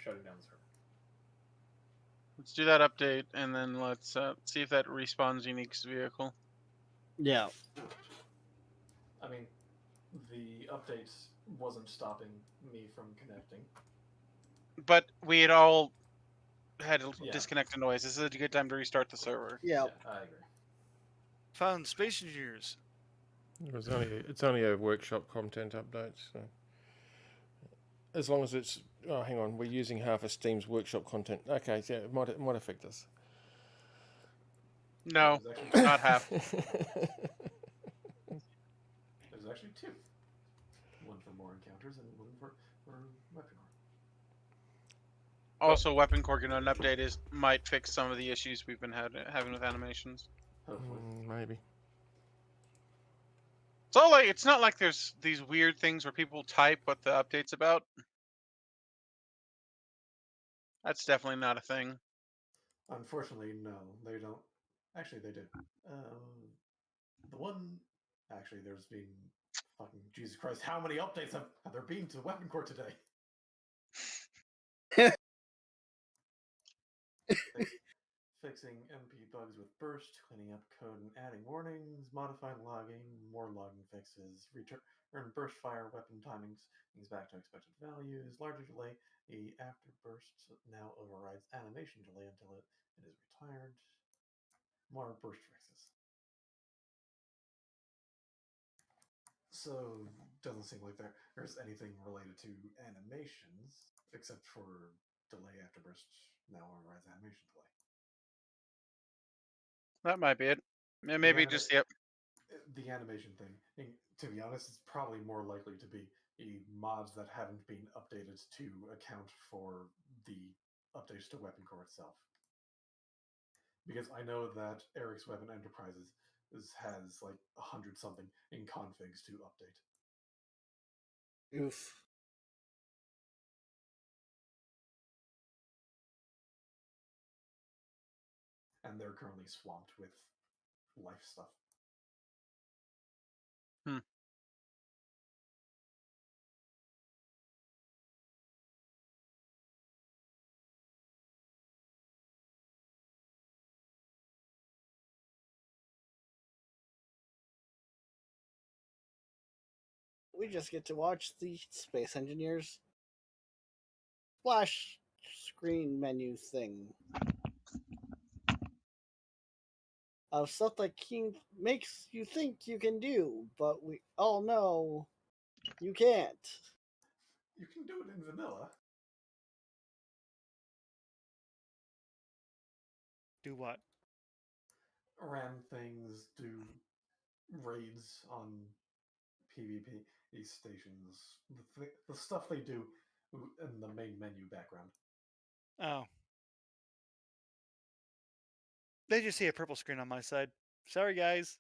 shutting down the server. Let's do that update, and then let's see if that respawns Unique's vehicle. Yeah. I mean, the update wasn't stopping me from connecting. But we had all had to Yeah. disconnect the noise. This is a good time to restart the server. Yeah. I agree. Found space engineers. It's only a workshop content update, so as long as it's hang on, we're using half of Steam's workshop content. Okay, yeah, it might affect us. No, There's not half. There's actually two. One for more encounters and one for weapon core. Also, Weapon Core an update might fix some of the issues we've been having with animations. Hopefully. Maybe. So like, it's not like there's these weird things where people type what the update's about. That's definitely not a thing. Unfortunately, no, they don't. Actually, they do. The one, actually, there's been fucking Jesus Christ. How many updates have there been to Weapon Core today? Fixing MP bugs with burst, cleaning up code and adding warnings, modifying logging, more logging fixes, return burst fire weapon timings, things back to expected values, larger delay, after burst now overrides animation delay until it is retired, more burst fixes. So, doesn't seem like there's anything related to animations, except for delay after burst now overrides animation delay. That might be it. Maybe just yep. The animation thing, to be honest, it's probably more likely to be mods that haven't been updated to account for the updates to Weapon Core itself. Because I know that Eric's Weapon Enterprises has like 100 something in configs to update. Oof. And they're currently swamped with life stuff. We just get to watch the space engineers splash screen menu thing of stuff that King makes you think you can do, but we all know you can't. You can do it in vanilla. Do what? Ram things, do raids on PvP stations, the stuff they do in the main menu background. Oh. They just see a purple screen on my side. Sorry, guys.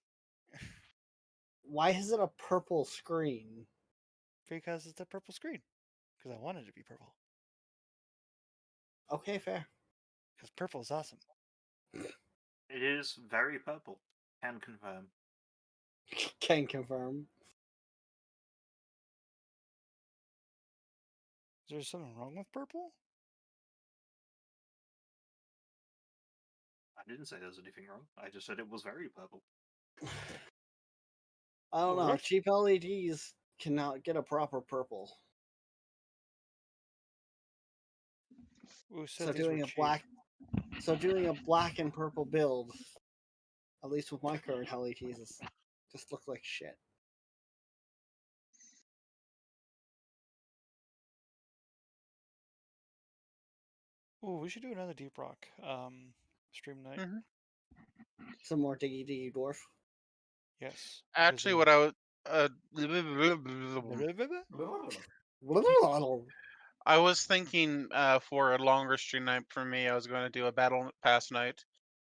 Why is it a purple screen? Because it's a purple screen. Because I want it to be purple. Okay, fair. Because purple is awesome. It is very purple. Can confirm. Can confirm. Is there something wrong with purple? I didn't say there was anything wrong. I just said it was very purple. I don't know. Cheap LEDs cannot get a proper purple. Ooh, So doing a black and purple build, at least with my current LEDs, just look like shit. Ooh, we should do another Deep Rock stream night. Some more Diggy Dwarf. Yes. Actually, what I was I was thinking for a longer stream night for me, I was going to do a Battle Pass night.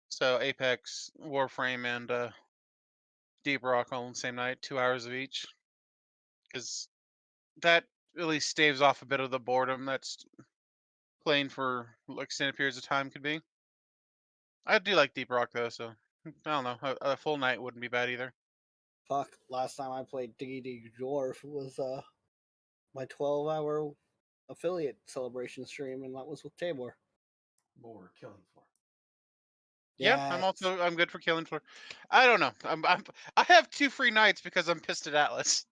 So Apex, Warframe, and Deep Rock all in the same night, 2 hours of each. Because that really staves off a bit of the boredom that's playing for extended periods of time could be. I do like Deep Rock though, so I don't know. A full night wouldn't be bad either. Fuck, last time I played Diggy Dwarf was my 12-hour affiliate celebration stream, and that was with Tabor. More killing floor. Yeah, I'm good for killing floor. I don't know. I have 2 free nights because I'm pissed at Atlas.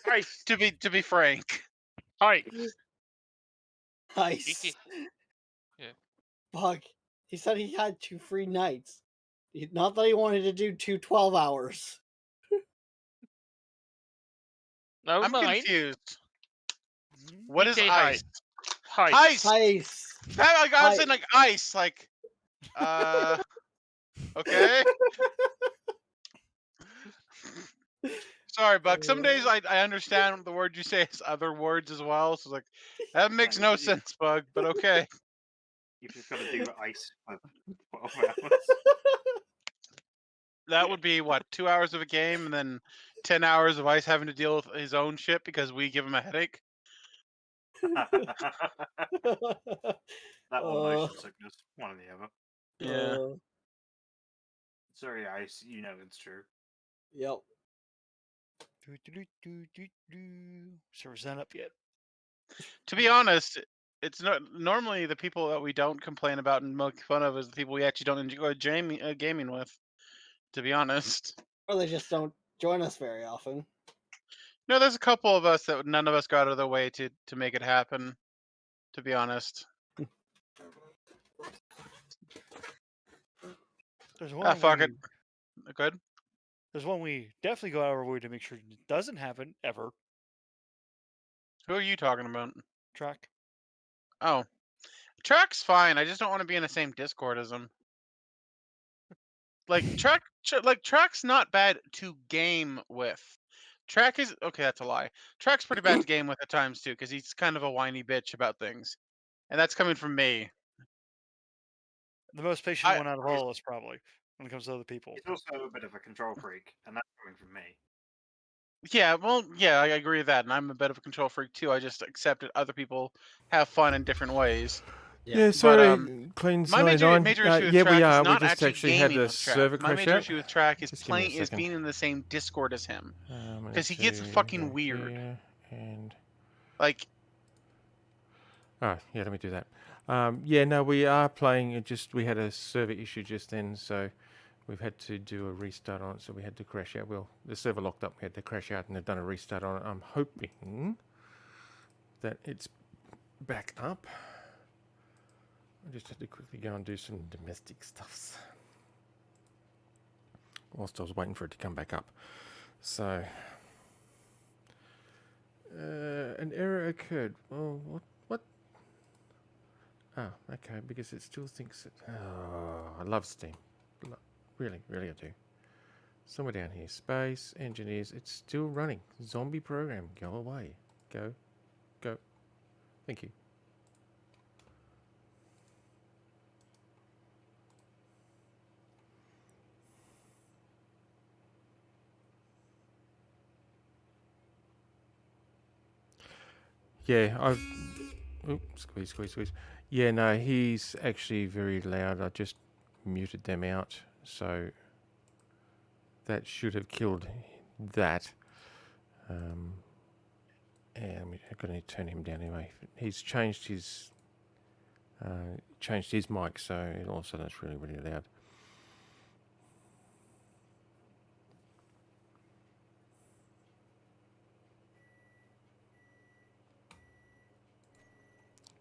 Nice. To be frank. Hi. Nice. Yeah. Fuck. He said he had 2 free nights. Not that he wanted to do 2 12 hours. No, I'm mine. confused. What is PK ice? Hi. Ice. Ice. I was saying like ice, like okay. Sorry, Buck. Some days I understand the word you say is other words as well. So it's like that makes no sense, Bug, but okay. You've just got to do ice for 12 hours. That would be what, 2 hours of a game and then 10 hours of Ice having to deal with his own shit because we give him a headache. That or motion sickness, one or the other. Yeah. Sorry, Ice, you know it's true. Yep. Server's not up yet. To be honest, it's not normally the people that we don't complain about and make fun of is the people we actually don't enjoy gaming with. To be honest. Or they just don't join us very often. No, there's a couple of us that none of us got out of the way to make it happen. To be honest. There's one. Fuck it. Good. There's one we definitely go out of our way to make sure it doesn't happen ever. Who are you talking about? Track. Oh. Track's fine. I just don't want to be in the same Discord as him. Like Track's not bad to game with. Track is okay. That's a lie. Track's pretty bad to game with at times too, because he's kind of a whiny bitch about things, and that's coming from me. The most patient one out of all of us, probably, when it comes to other people. He's also a bit of a control freak, and that's coming from me. Yeah, well, yeah, I agree with that, and I'm a bit of a control freak too. I just accept that other people have fun in different ways. Yeah, sorry, But, Clean's my major 99. issue with Yeah, Track we is are. We not just actually had gaming a with Track. server My crash major out. issue with Track is Just give me a second. being in the same Discord as him, I'm because he gonna gets do fucking go weird. here and Like, oh yeah, let me do that. Yeah, no, we are playing. It just we had a server issue just then, so we've had to do a restart on it. So we had to crash out. Well, the server locked up. We had to crash out, and they've done a restart on it. I'm hoping that it's back up. I just had to quickly go and do some domestic stuffs whilst I was waiting for it to come back up. So an error occurred. Well, what? Oh, okay, because it still thinks it. Oh, I love Steam. Really, really I do. Somewhere down here, space, engineers, it's still running. Zombie program, go away. Go. Thank you. Yeah, oops, squeeze. Yeah, no, he's actually very loud. I just muted them out, so that should have killed that. And I'm going to turn him down anyway. He's changed his mic, so all of a sudden it's really, really loud.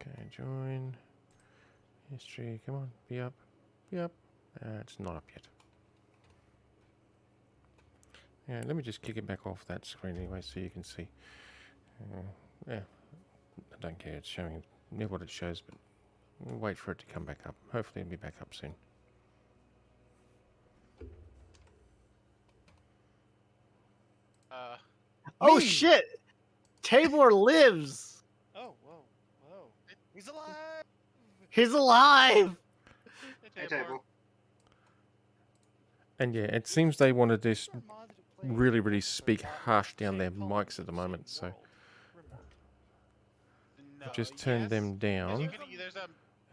Okay, join. History, come on, be up. It's not up yet. Yeah, let me just kick it back off that screen anyway so you can see. Yeah, I don't care, it's showing what it shows, but we'll wait for it to come back up. Hopefully it'll be back up soon. Oh shit! Tabor lives! Oh, whoa. He's alive! He's alive! Hey, Table. And yeah, it seems they want to just really, really speak harsh down their mics at the moment, so I've just turned them down,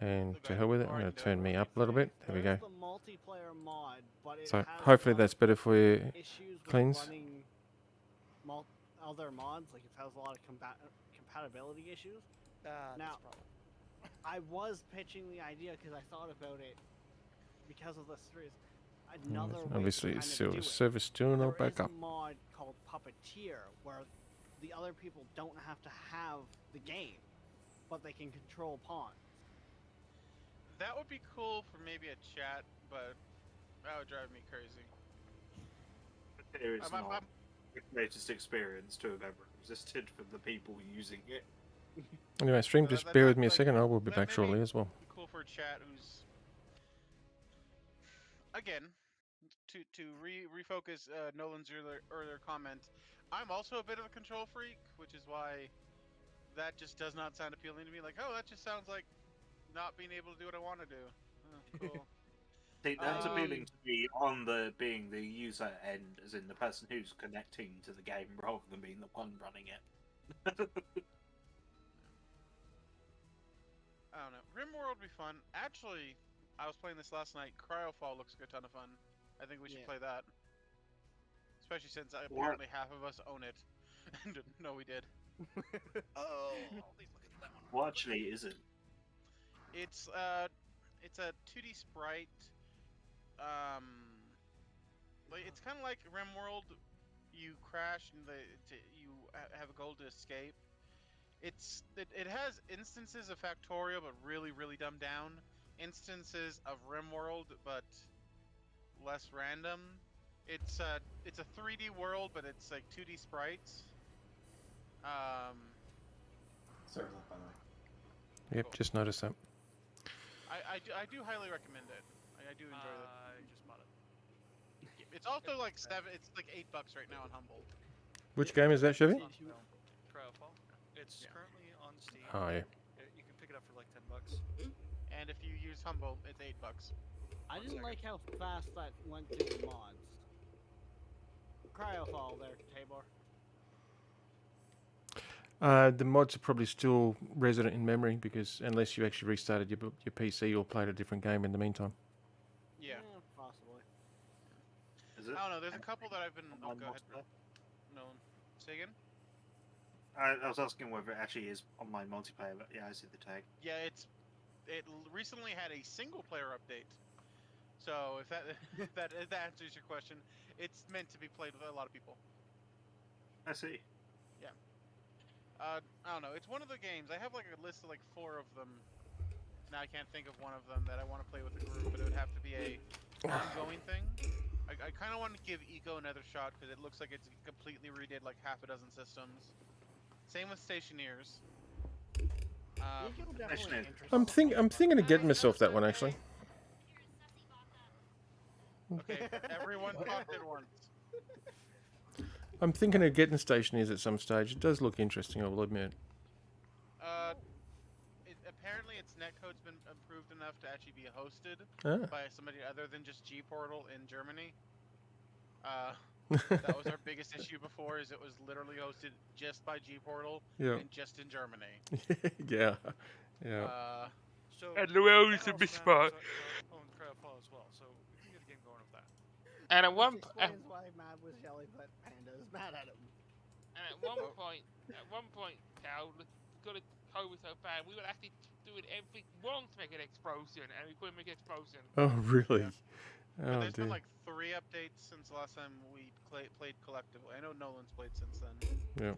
and to hell with it, I'm going to turn me up a little bit. There we go. So hopefully that's better for you, Cleans. other mods, like it has a lot of compatibility issues. That's Now- a problem. I was pitching the idea because I thought about it because of the series. Another way Obviously, to it's kind still of do a it. service still There not back is up. a mod called Puppeteer where the other people don't have to have the game, but they can control pawns. That would be cool for maybe a chat, but that would drive me crazy. There is I'm- not I'm- the greatest experience to have ever existed for the people using it. Anyway, stream, So just that- bear that- with me a like, second. I will be that back maybe- shortly as well. Be cool for a chat who's again to refocus Nolan's earlier comment. I'm also a bit of a control freak, which is why that just does not sound appealing to me. Like, oh, that just sounds like not being able to do what I want to do. Oh, cool. See, that's Um, appealing to me on being the user end, as in the person who's connecting to the game rather than being the one running it. I don't know. Rimworld would be fun. Actually, I was playing this last night. Cryofall looks like a ton of fun. I think we should Yeah. play that. Especially since What? apparently half of us own it. No, we did. Oh, please look at that one. What actually is it? It's a 2D sprite. Like it's kind of like Rimworld. You crash and you have a goal to escape. It has instances of Factorio, but really dumbed down. Instances of Rimworld, but less random. It's a 3D world, but it's like 2D sprites. Serves up, by the way. Yep, Cool. just noticed that. I do highly recommend it. I do enjoy it. I just bought it. It's also like It's like $8 right now on Humble. Which game is that, Chevy? On Cryofall. It's Yeah. currently on Steam. Oh, yeah. You can pick it up for like $10. And if you use Humble, it's $8. I One didn't second. like how fast that went through the mods. Cryofall there, Tabor. The mods are probably still resident in memory because unless you actually restarted your PC or played a different game in the meantime. Yeah. Possibly. Is it? I don't know. There's a couple that I've been. Oh, Online go ahead. multiplayer? No. Say again. I was asking whether it actually is online multiplayer, but yeah, I see the tag. Yeah, it recently had a single player update. So if that if that answers your question, it's meant to be played with a lot of people. I see. I don't know. It's one of the games. I have like a list of like 4 of them. Now I can't think of one of them that I want to play with the group, but it would have to be a ongoing thing. I kind of want to give Eco another shot because it looks like it's completely redid like half a dozen systems. Same with Stationeers. Eco definitely Stationary. interesting. I'm thinking of getting myself that one actually. Okay, everyone talked at once. I'm thinking of getting Stationeers at some stage. It does look interesting, I will admit. Apparently its netcode's been improved enough to actually be hosted Ah. by somebody other than just G-Portal in Germany. That was our biggest issue before, is it was literally hosted just by G-Portal Yeah. and just in Germany. Yeah. Yeah. So And the world is a Panda bit also smart. own Cryofall as well, so we can get a game going with that. And at Which one explains why Mad was yelling, but Panda is mad at him. point, Cal, we got a COVID so bad, we were actually doing everything wrong to make an explosion, and we couldn't make an explosion. Oh, really? Yeah. But Oh, there's been dear. like 3 updates since the last time we played collectively. I know Nolan's played since then. Yeah.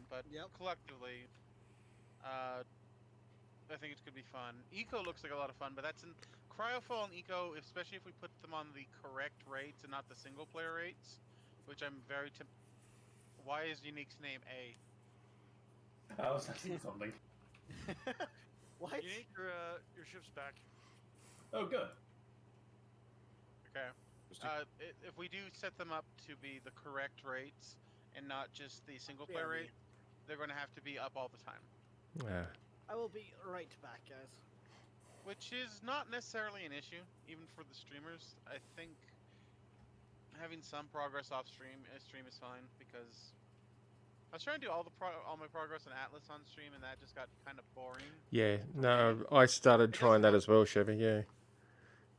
But Yep. collectively, I think it's gonna be fun. Eco looks like a lot of fun, but that's in Cryofall and Eco, especially if we put them on the correct rates and not the single player rates, which I'm very Why is Unique's name A? I was asking something. What? Unique, your ship's back. Oh, good. Okay. If we do set them up to be the correct rates and not just the single player Yeah, rate, they're going to have to be up all the time. Yeah. I will be right back, guys. Which is not necessarily an issue, even for the streamers. I think having some progress off stream is fine, because I was trying to do all my progress on Atlas on stream, and that just got kind of boring. Yeah. No, I started It trying doesn't that work. as well, Chevy. Yeah.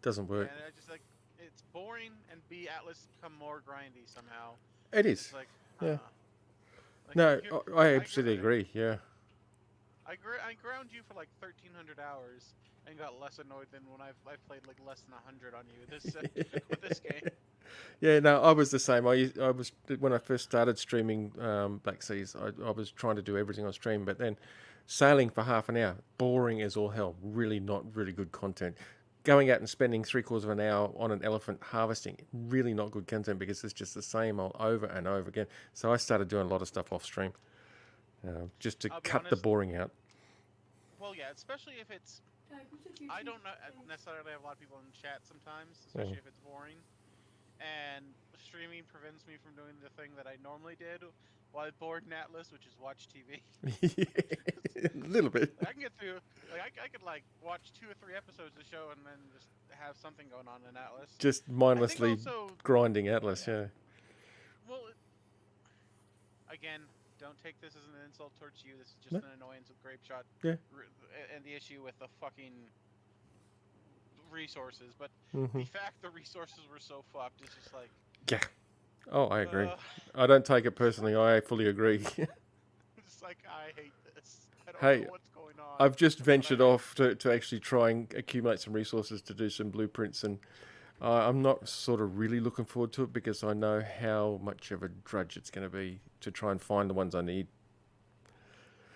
Doesn't work. And I just like it's boring, and Atlas become more grindy somehow. It is. It's like, Yeah. No, you- I I absolutely agree. agree. Yeah. I ground you for like 1,300 hours and got less annoyed than when I've played like less than 100 on you this with this game. Yeah, no, I was the same. I was when I first started streaming Black Seas. I was trying to do everything on stream, but then sailing for half an hour, boring as all hell. Really not really good content. Going out and spending 3/4 of an hour on an elephant harvesting, really not good content because it's just the same old over and over again. So I started doing a lot of stuff off stream, just to I'll be cut the honest. boring out. Well, yeah, especially if it's. I don't necessarily have a lot of people in chat sometimes, especially if it's boring. And streaming prevents me from doing the thing that I normally did while bored in Atlas, which is watch TV. A little bit. Like, I can get through. Like I could like watch 2 or 3 episodes of the show and then just have something going on in Atlas. Just mindlessly also, grinding Atlas, yeah. well, again, don't take this as an insult towards you. This is just No. an annoyance of Grape Shot. Yeah. And the issue with the fucking resources, but Mm-hmm. the fact the resources were so fucked is just like. Yeah. Oh, I agree. Uh, I don't take it personally. I fully agree. It's like, I hate this. I don't Hey, know what's going on. I've just but ventured I- off to actually try and accumulate some resources to do some blueprints, and I'm not sort of really looking forward to it because I know how much of a drudge it's going to be to try and find the ones I need.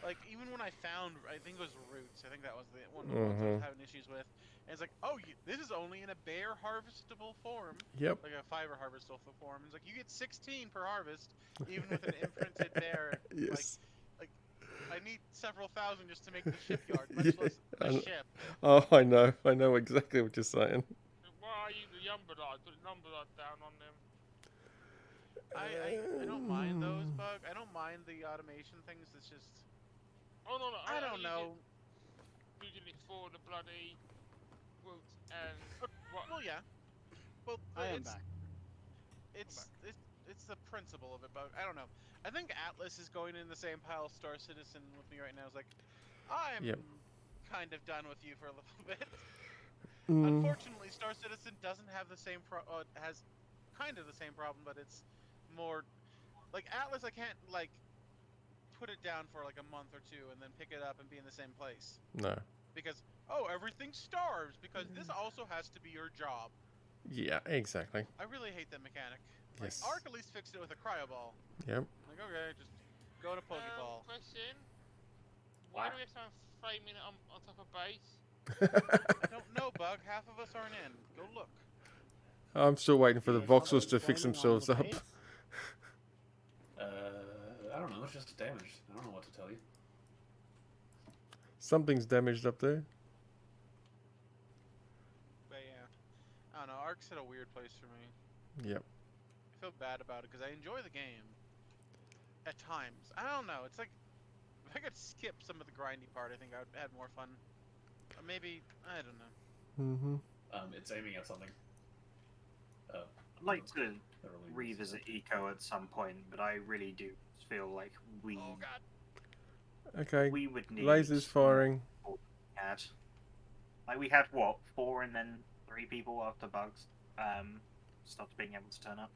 Like, even when I found, I think it was roots. I think that was the one of the ones I was having issues with. And it's like, oh, this is only in a bare harvestable form. Yep. Like a fiber harvestable form. It's like, you get 16 per harvest, even with an imprinted bear. Yes. Like, I need several thousand just to make the shipyard, much less a ship. Oh, I know exactly what you're saying. Why are you the number lord? Put a number lord down on them. I don't mind those bugs. I don't mind the automation things. It's just, Oh no, I don't know. Using it for the bloody roots and what? Well, yeah. Well, I am back. it's the principle of it, but I don't know. I think Atlas is going in the same pile as Star Citizen with me right now. It's like, I'm kind of done with you for a little bit. Unfortunately, Star Citizen doesn't have the same has kind of the same problem, but it's more like Atlas. I can't like put it down for like a month or 2 and then pick it up and be in the same place. No. Because everything starves because this also has to be your job. Yeah, exactly. I really hate that mechanic. Like, Yes. Ark at least fixed it with a cryo ball. Yep. Like, okay, just go to Pokeball. Question. Why do we have someone framing it on top of base? I don't know, Bug. Half of us aren't in. Go look. I'm still waiting for the Yeah, voxels to something's fix flaming on themselves the up. base. I don't know. It's just damaged. I don't know what to tell you. Something's damaged up there. But yeah, I don't know. Ark's at a weird place for me. Yep. I feel bad about it because I enjoy the game. At times, I don't know. It's like if I could skip some of the grindy part, I think I would have more fun. Or maybe I don't know. Mm-hmm. It's aiming at something. I'd like to That really revisit Eco at some point, but I really do feel like we Oh God. Okay. we would need Lasers firing. had like we had what 4 and then 3 people after bugs stopped being able to turn up.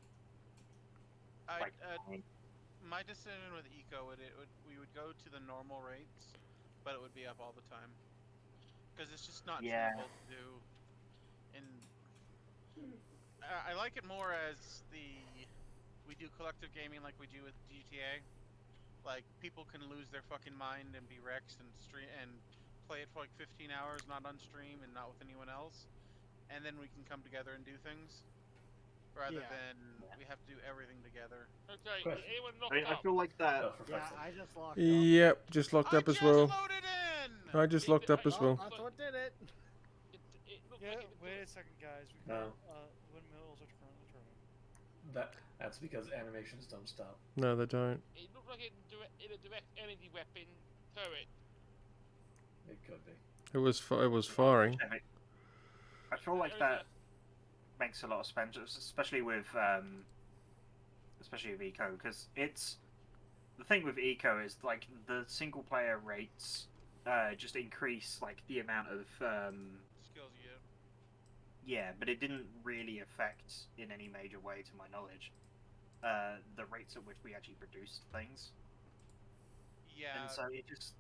Like, My decision with Eco we would go to the normal rates, but it would be up all the time because it's just not feasible to do. And I like it more as we do collective gaming like we do with GTA. Like, people can lose their fucking mind and be wrecked and stream and play it for like 15 hours, not on stream and not with anyone else, and then we can come together and do things, rather than we have to do everything together. Okay, Question. is anyone locked I up? feel like that. Oh, for Yeah, fuck's sake. I just locked up. Yep. Just locked up as well. Loaded in. I just locked up as well. That's what did it. It looked Yeah, like it wait a second, guys. We No. got windmills are currently turning. That's because animations don't stop. No, they don't. It looked like it in a direct energy weapon turret. It could be. It was firing. I feel like that makes a lot of sense, especially with Eco, because it's the thing with Eco is like the single player rates just increase like the amount of Skills you get. yeah, but it didn't really affect in any major way, to my knowledge, the rates at which we actually produced things. Yeah. And so it just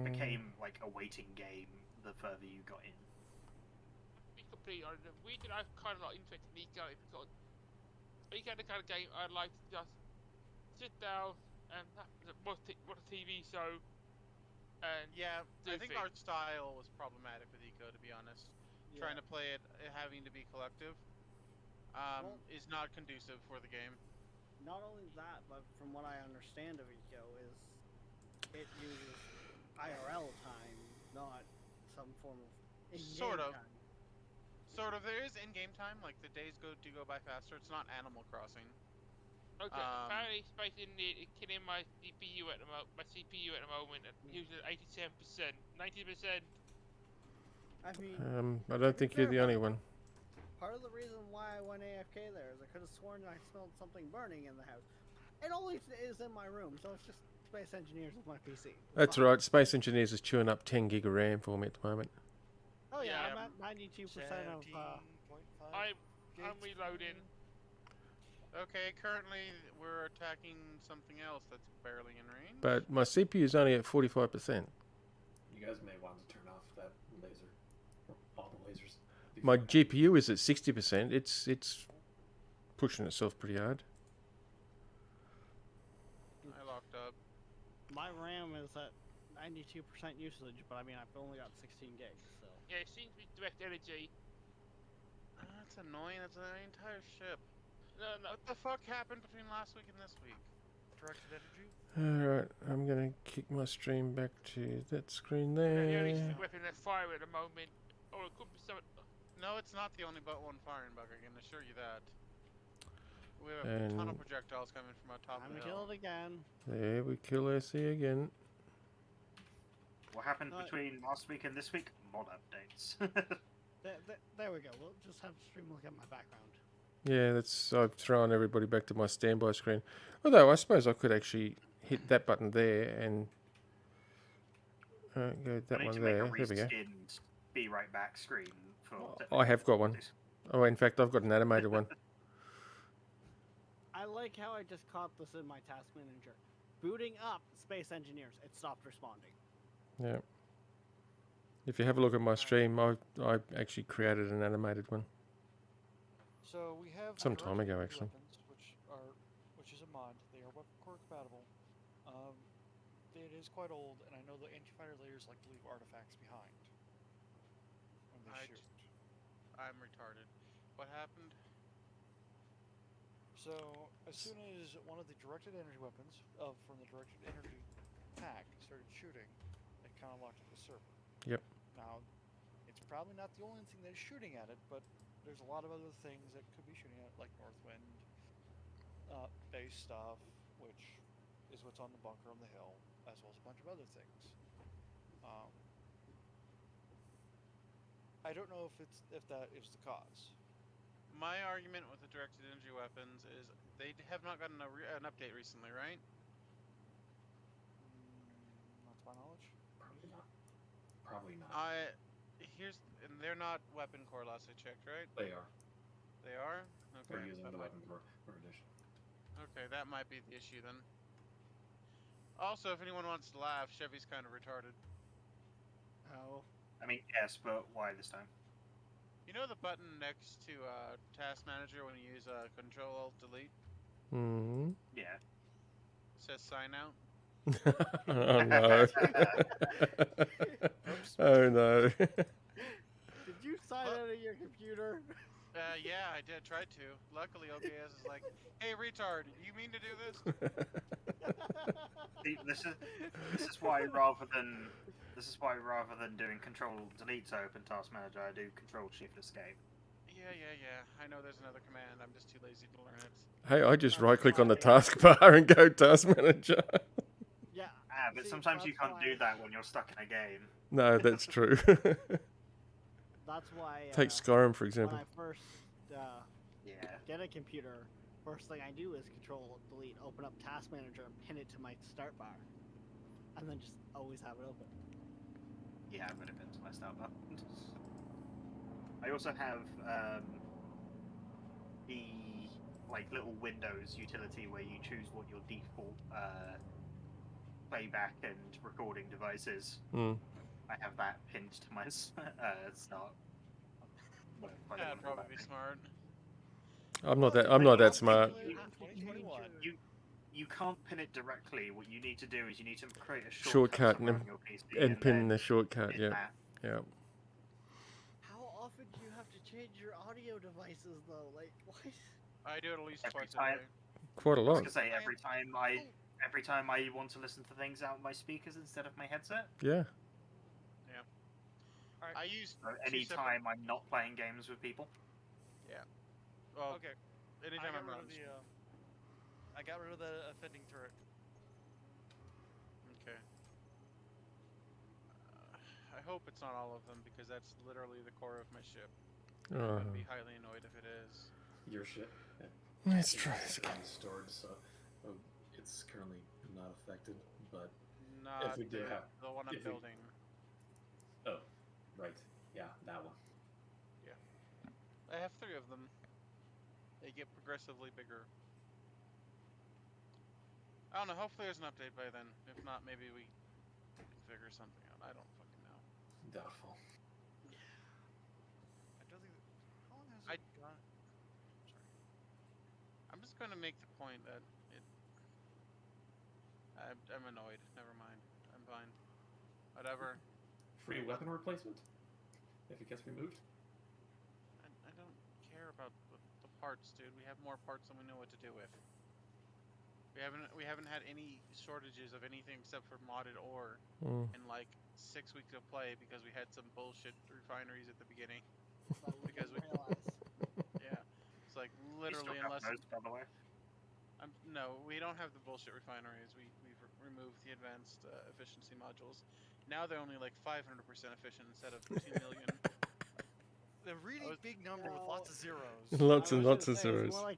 became like a waiting game the further you got in. To be completely honest, the reason I'm kind of not interested in Eco is because Eco is the kind of game I'd like to just sit down and watch a TV show and Yeah, do I think things. our style was problematic with Eco, to be honest. Trying to play it, having to be collective, Well- is not conducive for the game. Not only that, but from what I understand of Eco is it uses IRL time, not some form of in-game Sort of. time. Sort of. There is in-game time, like the days do go by faster. It's not Animal Crossing. Okay, apparently Space Engineer is killing my CPU at the moment, and using 87%, 90%. I mean, I don't think you're the only one. part of the reason why I went AFK there is I could have sworn I smelled something burning in the house. It only is in my room, so it's just Space Engineers with my PC. That's right. Space Engineers is chewing up 10 gig of RAM for me at the moment. Oh yeah, Yeah. I'm at 92% of. 17.5 I'm reloading. Okay, currently we're attacking something else that's barely in range. But my CPU is only at 45%. You guys may want to turn off that laser. Or all the lasers. My before that. GPU is at 60%. It's pushing itself pretty hard. I locked up. My RAM is at 92% usage, but I mean I've only got 16 gigs, so. Yeah, it seems to be direct energy. That's annoying. That's an entire ship. No. What the fuck happened between last week and this week? directed energy. Alright, I'm going to kick my stream back to that screen The only there. weapon that's firing at the moment, or it could be some. No, it's not the only but one firing bug. I can assure you that. We have a And ton of projectiles coming from on top I'm of the hill. killed again. there we kill SE again. What happened No. between last week and this week? Mod updates. There we go. We'll just have the stream look at my background. Yeah, I've thrown everybody back to my standby screen. Although I suppose I could actually hit that button there and go that I need one to make there. a There we go. reskinned be right back screen for. I have got one. Oh, in fact, I've got an animated one. I like how I just caught this in my task manager. Booting up Space Engineers, it stopped responding. Yeah. If you have a look at my stream, I actually created an animated one. So we have Some time directed ago, energy actually. weapons, which is a mod. They are weapon core compatible. It is quite old, and I know the anti-fighter layers like to leave artifacts behind when they shoot. I'm retarded. What happened? So as soon as one of the directed energy weapons from the directed energy pack started shooting, it kind of locked up the server. Yep. Now, it's probably not the only thing that is shooting at it, but there's a lot of other things that could be shooting at it, like Northwind, base stuff, which is what's on the bunker on the hill, as well as a bunch of other things. I don't know if that is the cause. My argument with the directed energy weapons is they have not gotten an update recently, right? Not to my knowledge. Probably not. Probably not. And they're not weapon core last I checked, right? They are. They are? They're Okay. using the weapon core edition. Okay, that might be the issue then. Also, if anyone wants to laugh, Chevy's kind of retarded. Oh. I mean, yes, but why this time? You know the button next to Task Manager when you use Control-Alt-Delete? Hmm. Yeah. It says sign out. Oh no. Oh no. Did you sign out of your computer? Yeah, I did try to. Luckily, OBS is like, hey, retard, you mean to do this? See, this is why rather than doing Control-Delete to open Task Manager, I do Control-Shift-Escape. Yeah. I know there's another command. I'm just too lazy to learn it. Hey, I just right click on the taskbar and go Task Manager. Yeah. But see, sometimes you that's can't why- do that when you're stuck in a game. No, that's true. That's why. Take Skyrim, for When example. I first Yeah. get a computer, first thing I do is Control-Delete, open up Task Manager, and pin it to my start bar, and then just always have it open. Yeah, I'm gonna pin to my start bar. I also have the little Windows utility where you choose what your default playback and recording devices. Mm. I have that pinned to my start. That'd probably be smart. I'm not Well, that. I'm not that I'll smart. think you have to 2021. change You can't pin it directly. What you need to do is you need to create a Shortcut somewhere and- on your PC And pin then the shortcut. pin Yeah. that. Yeah. How often do you have to change your audio devices, though? Like, what? I do it at least Every twice a time. day. Quite a I was lot. gonna say every time I want to listen to things out my speakers instead of my headset. Yeah. I use So two separate. anytime I'm not playing games with people. Well, Okay, I anytime got I'm rid not. of the. I got rid of the offending turret. Okay. I hope it's not all of them because that's literally the core of my ship. I'd be highly annoyed if it is. Your ship. Let's It's try this again. currently stored, so it's currently not affected. But Not we do the, have- the one I'm if we- building. oh, right, yeah, that one. I have 3 of them. They get progressively bigger. I don't know. Hopefully there's an update by then. If not, maybe we can figure something out. I don't fucking know. Doubtful. I don't think. How long has I- it gone? Sorry. I'm just going to make the point that I'm annoyed. Never mind. I'm fine. Whatever. Free weapon replacement if it gets removed. I don't care about the parts, dude. We have more parts than we know what to do with. We haven't had any shortages of anything except for modded ore Mm. in like 6 weeks of play because we had some bullshit refineries at the beginning. But we Because didn't realize. Yeah, it's like We still literally have unless those, by the way. no, we don't have the bullshit refineries. We've removed the advanced efficiency modules. Now they're only like 500% efficient instead of 2 million. The really was- big number with lots of zeros. Lots I and was lots gonna of say, it was zeros. more like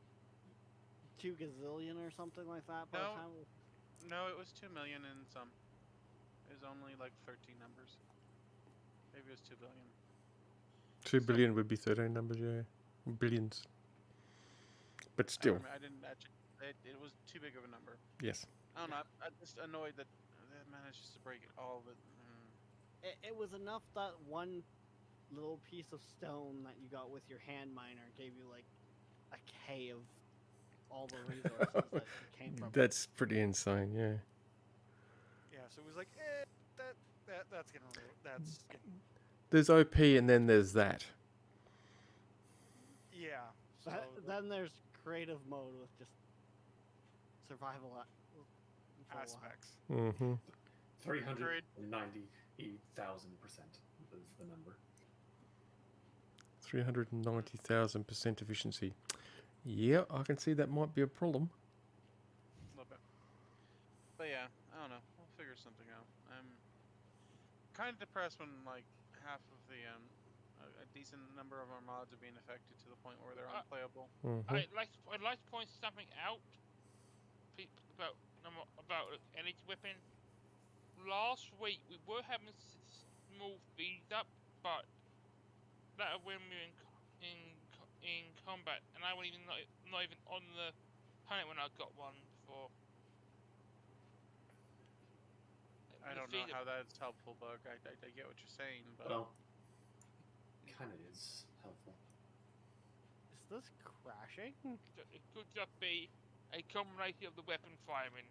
2 gazillion or something like that by No. the time. No, it was 2 million and some. It was only like 13 numbers. Maybe it was 2 billion. 2 billion would be 13 numbers. Yeah. Billions. But still, I didn't actually. It was too big of a number. yes. I don't know. I'm just annoyed that they managed to break it all. It was enough that one little piece of stone that you got with your hand miner gave you like a K of all the resources that it came from. That's pretty insane. Yeah. Yeah, so it was like, that's getting removed. That's getting, There's OP and then there's that. yeah. So Then there's creative mode with just survival for a while. aspects. Mm-hmm. 390,000% is the number. 390,000% efficiency. Yeah, I can see that might be a problem. A little bit. But yeah, I don't know. We'll figure something out. I'm kind of depressed when like half of the a decent number of our mods are being affected to the point where they're unplayable. Mm-hmm. I'd like to point something out about energy weapon. Last week we were having small speeds up, but that when we were in combat, and I wasn't even not even on the planet when I got one before. I don't know how that's helpful, Bug. I get what you're saying, but Well, kind of is helpful. Is this crashing? It could just be a combination of the weapon firing.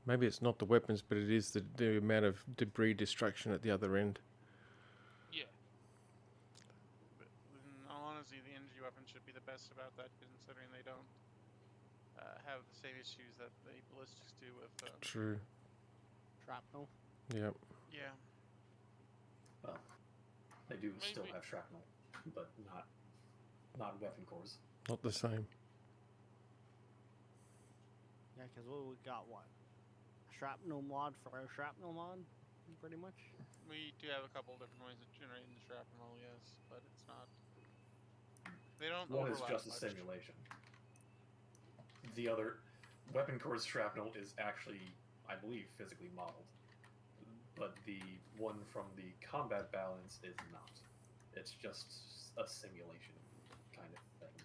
Maybe it's not the weapons, but it is the amount of debris destruction at the other end. Yeah. But in all honesty, the energy weapon should be the best about that, considering they don't have the same issues that the ballistics do with. True. Shrapnel. Yep. Yeah. Well, they do still Maybe- have shrapnel, but not weapon cores. Not the same. Yeah, because we got what? A shrapnel mod for our shrapnel mod, pretty much. We do have a couple different ways of generating the shrapnel, yes, but it's not. They don't One is overlap just a much. simulation. The other, weapon core's shrapnel is actually, I believe, physically modeled. But the one from the combat balance is not. It's just a simulation kind of thing.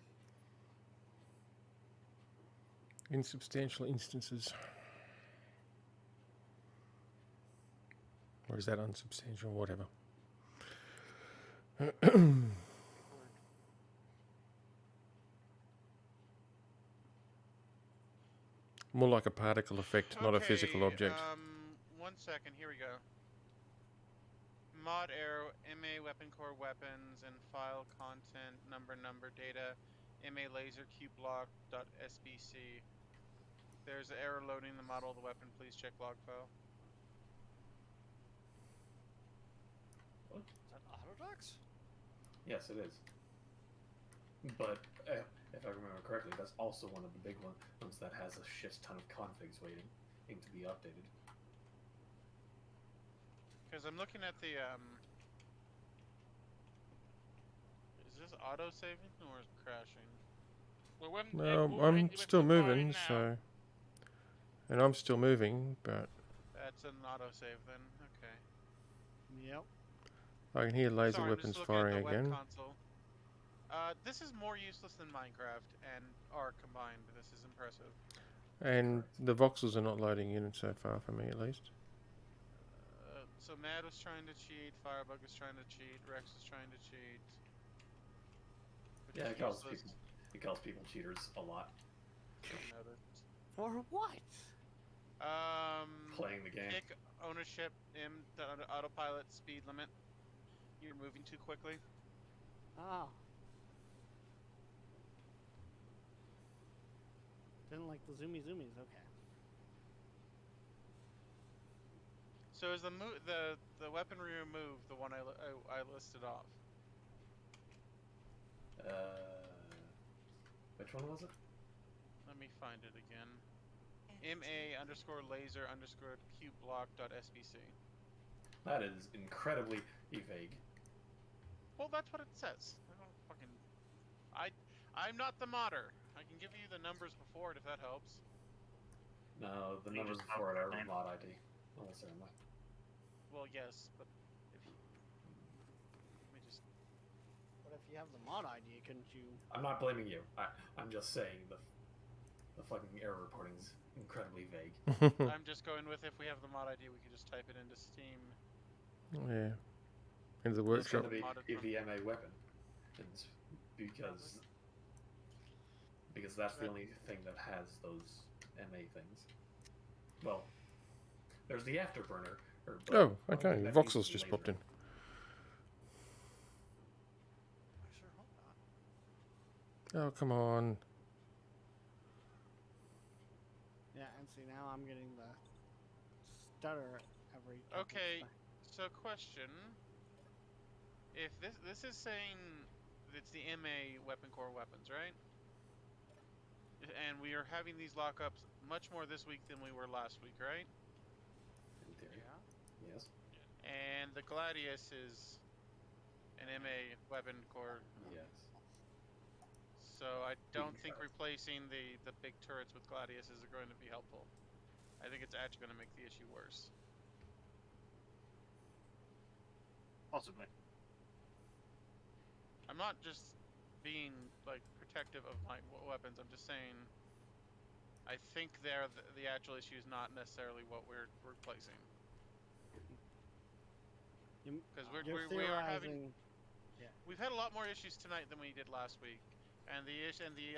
In substantial instances. Or is that unsubstantial? Whatever. More like a particle effect, not a physical object. 1 second. Here we go. Mod arrow, MA weapon core weapons and file content number data, MA laser cube block .sbc. There's an error loading the model of the weapon. Please check log file. What? Is that Autodox? Yes, it is. But if I remember correctly, that's also one of the big ones that has a shit ton of configs waiting to be updated. Because I'm looking at the is this auto saving or is it crashing? Well, when, Well, when I'm the still weapons are moving, now, so... And I'm still moving, but That's an auto save then. Okay. Yep. I can hear laser Sorry, I'm weapons just looking at firing the web again. console. This is more useless than Minecraft and R combined. This is impressive. And the voxels are not loading in so far for me, at least. So Mad was trying to cheat, Firebug was trying to cheat, Rex was trying to cheat. Yeah, it calls people cheaters a lot. For what? Playing the game. Kick, ownership, the autopilot, speed limit. You're moving too quickly. Oh. Didn't like the zoomies, okay. So is the weaponry move the one I listed off? Which one was it? Let me find it again. MA_laser cube block .sbc. That is incredibly vague. Well, that's what it says. I don't fucking. I'm not the modder. I can give you the numbers before it if that helps. No, the You numbers just before it have are the mod ID. Almost certainly. Well, yes, but if you, let me just. But if you have the mod ID, couldn't you? I'm not blaming you. I'm just saying the fucking error reporting's incredibly vague. I'm just going with if we have the mod ID, we can just type it into Steam. Yeah. Into the It's going workshop. to be the MA weapon, it's because that's the only thing that has those MA things. Well, there's the afterburner. Oh, okay. Voxels just popped in. I sure hope not. Oh, come on. Yeah, and see now I'm getting the stutter every. Okay, so question: if this is saying it's the MA weapon core weapons, right? And we are having these lockups much more this week than we were last week, right? In theory. Yeah. Yes. And the Gladius is an MA weapon core. Yes. So I don't think replacing the big turrets with Gladiuses are going to be helpful. I think it's actually going to make the issue worse. Possibly. I'm not just being like protective of my weapons. I'm just saying I think the actual issue is not necessarily what we're replacing. Because we are having we've had a lot more issues tonight than we did last week, and the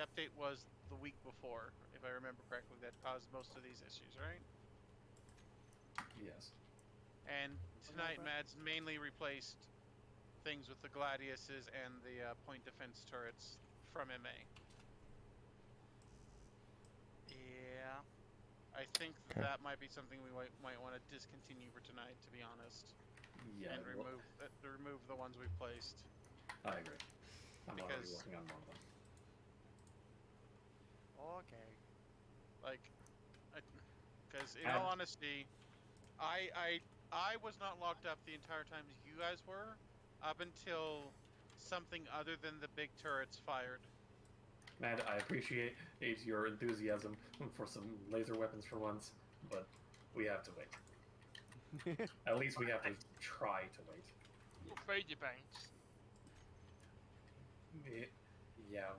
update was the week before, if I remember correctly, that caused most of these issues, right? Yes. And tonight, Mads mainly replaced things with the Gladiuses and the point defense turrets from MA. Yeah. I think that might be something we might want to discontinue for tonight, to be honest. Yeah. And remove the ones we've placed. I agree. I'm already Because- working on one of them. Okay. Like, because in all honesty, I was not locked up the entire time you guys were, up until something other than the big turrets fired. Matt, I appreciate your enthusiasm for some laser weapons for once, but we have to wait. At least we have to try to wait. We'll fade your banks. Yeah,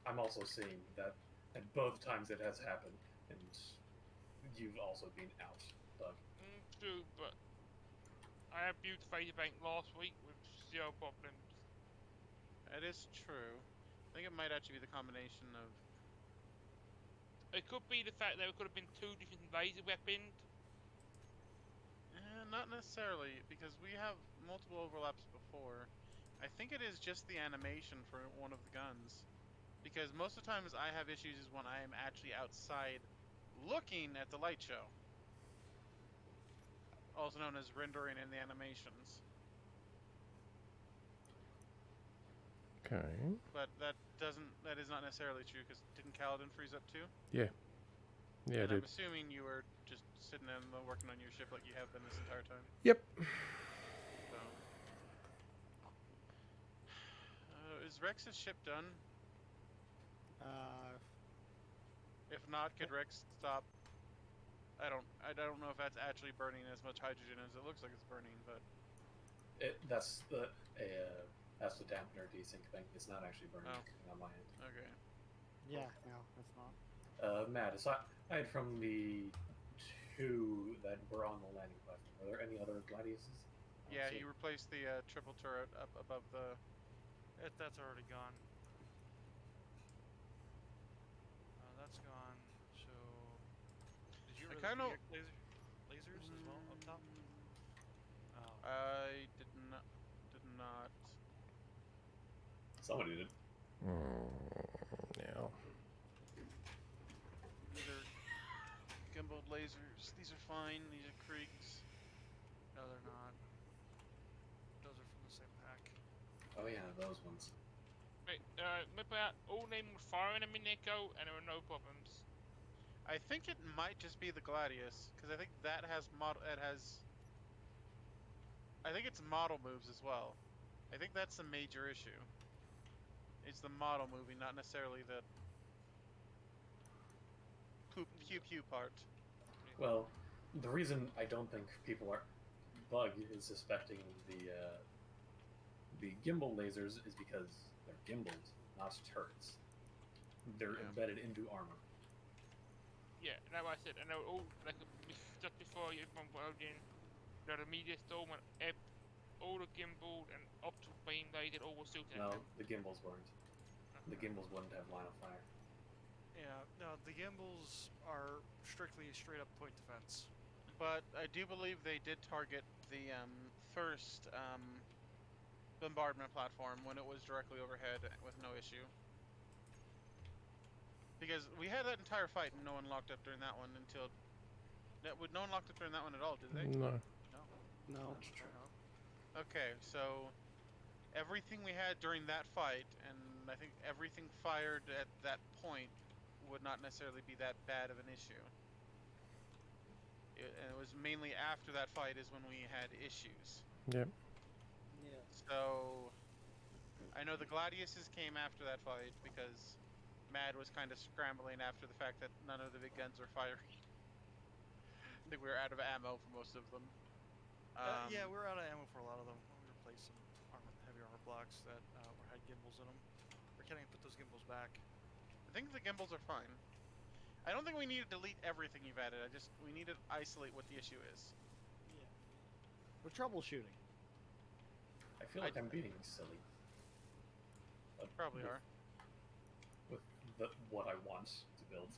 I'm also seeing that at both times it has happened, and you've also been out, Doug. True, but I have built Phaser Bank last week with 0 problems. That is true. I think it might actually be the combination of. It could be the fact that it could have been 2 different laser weapons. Not necessarily, because we have multiple overlaps before. I think it is just the animation for one of the guns. Because most of the times I have issues is when I am actually outside looking at the light show. Also known as rendering in the animations. Okay. But that is not necessarily true, because didn't Kaladin freeze up too? Yeah. Yeah, And I'm dude. assuming you were just sitting there and working on your ship like you have been this entire time. Yep. So. Is Rex's ship done? If not, could Rex stop? I don't know if that's actually burning as much hydrogen as it looks like it's burning, but That's the dampener desync thing. It's not actually burning on my end. okay. Yeah, no, it's not. Matt, aside from the 2 that were on the landing platform, are there any other Gladiuses? Yeah, you replaced the triple turret up above the. That's already gone. That's gone. So, did you get rid of the lasers as well up top? Oh. I did not. Somebody did. Yeah. These are gimbal lasers. These are fine. These are Kriegs. No, they're not. Those are from the same pack. Oh yeah, those ones. Wait, remember all names were firing a minute ago and there were no problems. I think it might just be the Gladius, because I think that has model. It has. I think it's model moves as well. I think that's the major issue. It's the model moving, not necessarily the pew part. Well, the reason I don't think people are Bug is suspecting the gimbal lasers is because they're gimbals, not turrets. They're embedded into armor. Yeah, and that's what I said. And they were all like just before everyone went in, the media storm and all the gimbal and optical beam laser all was still No, the gimbals weren't. The gimbals wouldn't have line of fire. Yeah, no, the gimbals are strictly straight up point defense. But I do believe they did target the first bombardment platform when it was directly overhead with no issue. Because we had that entire fight and no one locked up during that one until. No one locked up during that one at all, did they? No. No. Okay, so everything we had during that fight, and I think everything fired at that point, would not necessarily be that bad of an issue. And it was mainly after that fight is when we had issues. Yep. Yeah. So I know the Gladiuses came after that fight because Mad was kind of scrambling after the fact that none of the big guns were firing. I think we were out of ammo for most of them. Yeah, we were out of ammo for a lot of them. We replaced some heavy armor blocks that had gimbals in them. We're can't even put those gimbals back. I think the gimbals are fine. I don't think we need to delete everything you've added. We need to isolate what the issue is. Yeah. We're troubleshooting. I feel like I'm being silly. Probably are. With what I want to build.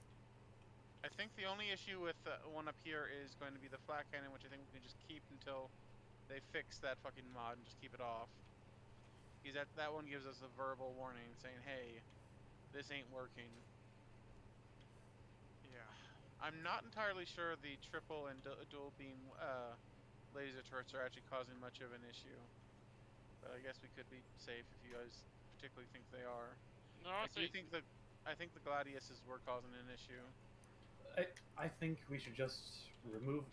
I think the only issue with the one up here is going to be the flat cannon, which I think we can just keep until they fix that fucking mod and just keep it off. Because that one gives us a verbal warning saying, hey, this ain't working. Yeah. I'm not entirely sure the triple and dual beam laser turrets are actually causing much of an issue. But I guess we could be safe if you guys particularly think they are. No, I think the Gladiuses were causing an issue. I think we should just remove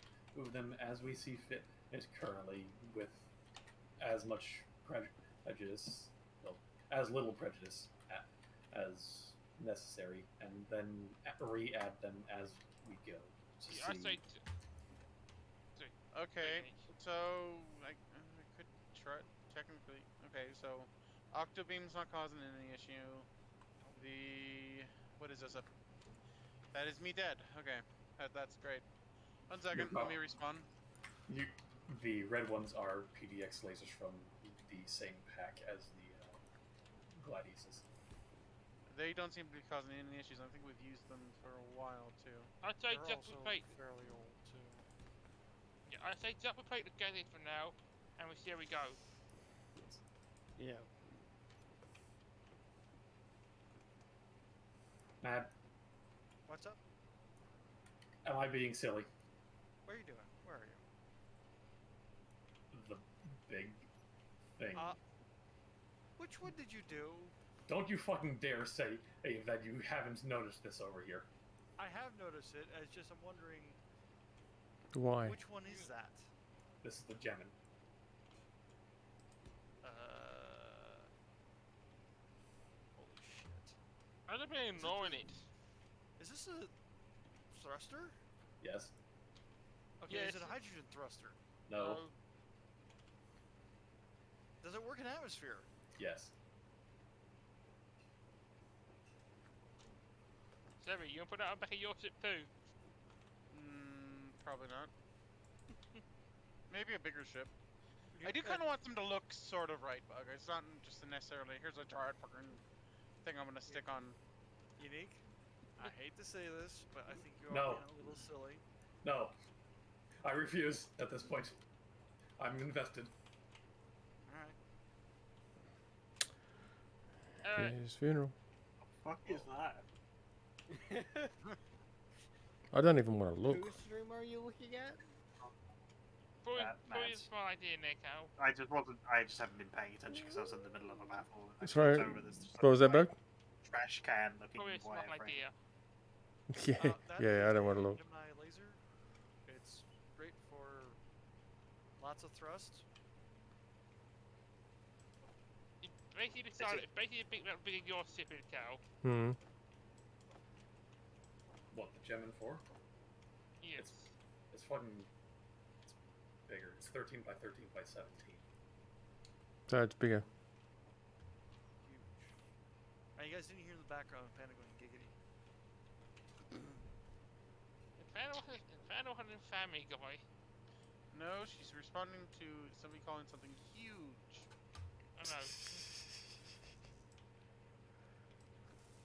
them as we see fit currently, with as much prejudice, well, as little prejudice as necessary, and then re-add them as we go. I say. Okay, so I could try technically. Okay, so Octobeam's not causing any issue. What is this up? That is me dead. Okay, that's great. 1 second, let me respawn. The red ones are PDX lasers from the same pack as the Gladiuses. They don't seem to be causing any issues. I think we've used them for a while too. I'd say They're just also replace. fairly old too. Yeah, I'd say just replace the Gazette for now, and we see how we go. Yeah. Matt, What's up? am I being silly? What are you doing? Where are you? The big thing. Which one did you do? Don't you fucking dare say that you haven't noticed this over here. I have noticed it. It's just I'm wondering Why? which one is that? This is the Gemin. Holy shit! I've been ignoring it. Is this a thruster? Yes. Okay, Yes. is it a hydrogen thruster? No. Does it work in atmosphere? Yes. Sammy, you gonna put that on back of your ship too? Probably not. Maybe a bigger ship. I do kind of want them to look sort of right, Bug. It's not just necessarily, here's a giant fucking thing I'm gonna stick on. Unique? I hate to say this, but I think you are No. being a little silly. No. I refuse at this point. I'm invested. Alright. His funeral. What the fuck is that? I don't even want to look. Whose stream are you looking at? Probably Mads. a small idea, Nick. Cal. I just haven't been paying attention because I was in the middle of a battle. I Sorry, looked over, there's just what was that, like Bug? Trash can looking Probably a smart wireframe. idea. Yeah, That yeah, I is don't want a to look. Gemini laser. It's great for lots of thrust. It basically decided, basically big your ship is, Cal. Hmm. What, the Gemin 4? Yes. It's fucking... It's bigger. It's 13 by 13 by 17. So it's bigger. Huge. You guys didn't hear in the background of Panda going giggity. Final Hunting Family Guy. No, she's responding to somebody calling something huge. I know.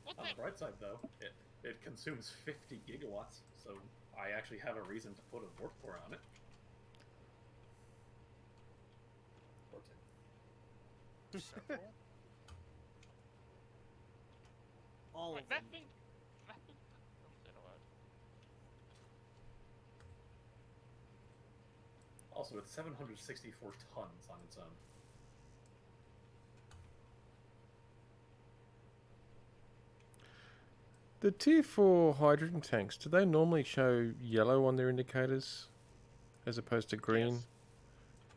What On the? the bright side, though, it consumes 50 gigawatts, so I actually have a reason to put a warp core on it. Or two. Several? All of Wait, them. that thing. That thing. Oh, is that a word? Also, it's 764 tons on its own. The tier 4 hydrogen tanks, do they normally show yellow on their indicators as opposed to green? Yes.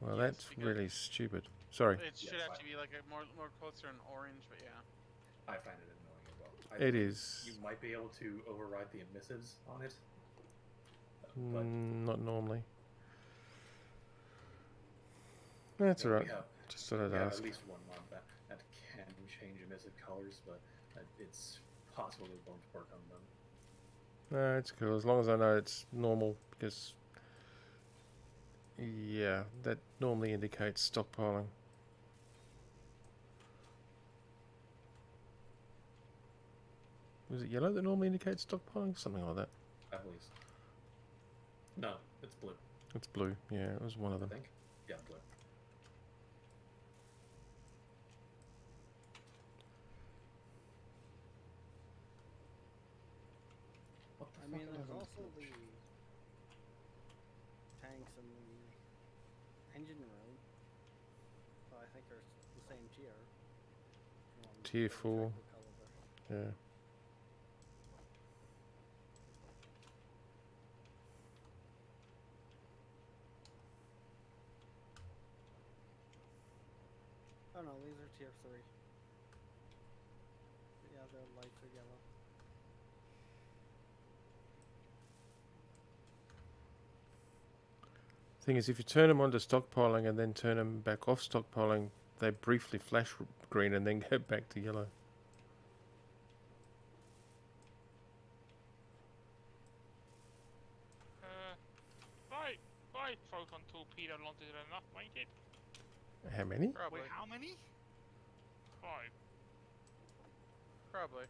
Well, Yes, that's because- really stupid. Sorry. It should Yes, actually be like a more closer in orange, but yeah. I find it annoying as well. I It believe is. You might be able to override the emissives on it, but Not normally. That's you know, alright. we have, Just thought I'd we have ask. at least one mod that can change emissive colors, but it's possible it won't work on them. No, it's cool. As long as I know it's normal, because... Yeah, that normally indicates stockpiling. Was it yellow that normally indicates stockpiling? Something like that. I believe so. No, it's blue, It's blue. Yeah, it was one of I them. think. Yeah, blue. What the I fuck mean, am there's going also to the tanks in the engine room. So I think they're the same tier. Tier Double check 4. the caliber. Yeah. Oh no, these are tier 3. Yeah, the lights are yellow. Thing is, if you turn them onto stockpiling and then turn them back off stockpiling, they briefly flash green and then go back to yellow. Right, 5 proton torpedo launchers are enough, ain't it? How many? Probably. Wait, how many? 5. Probably.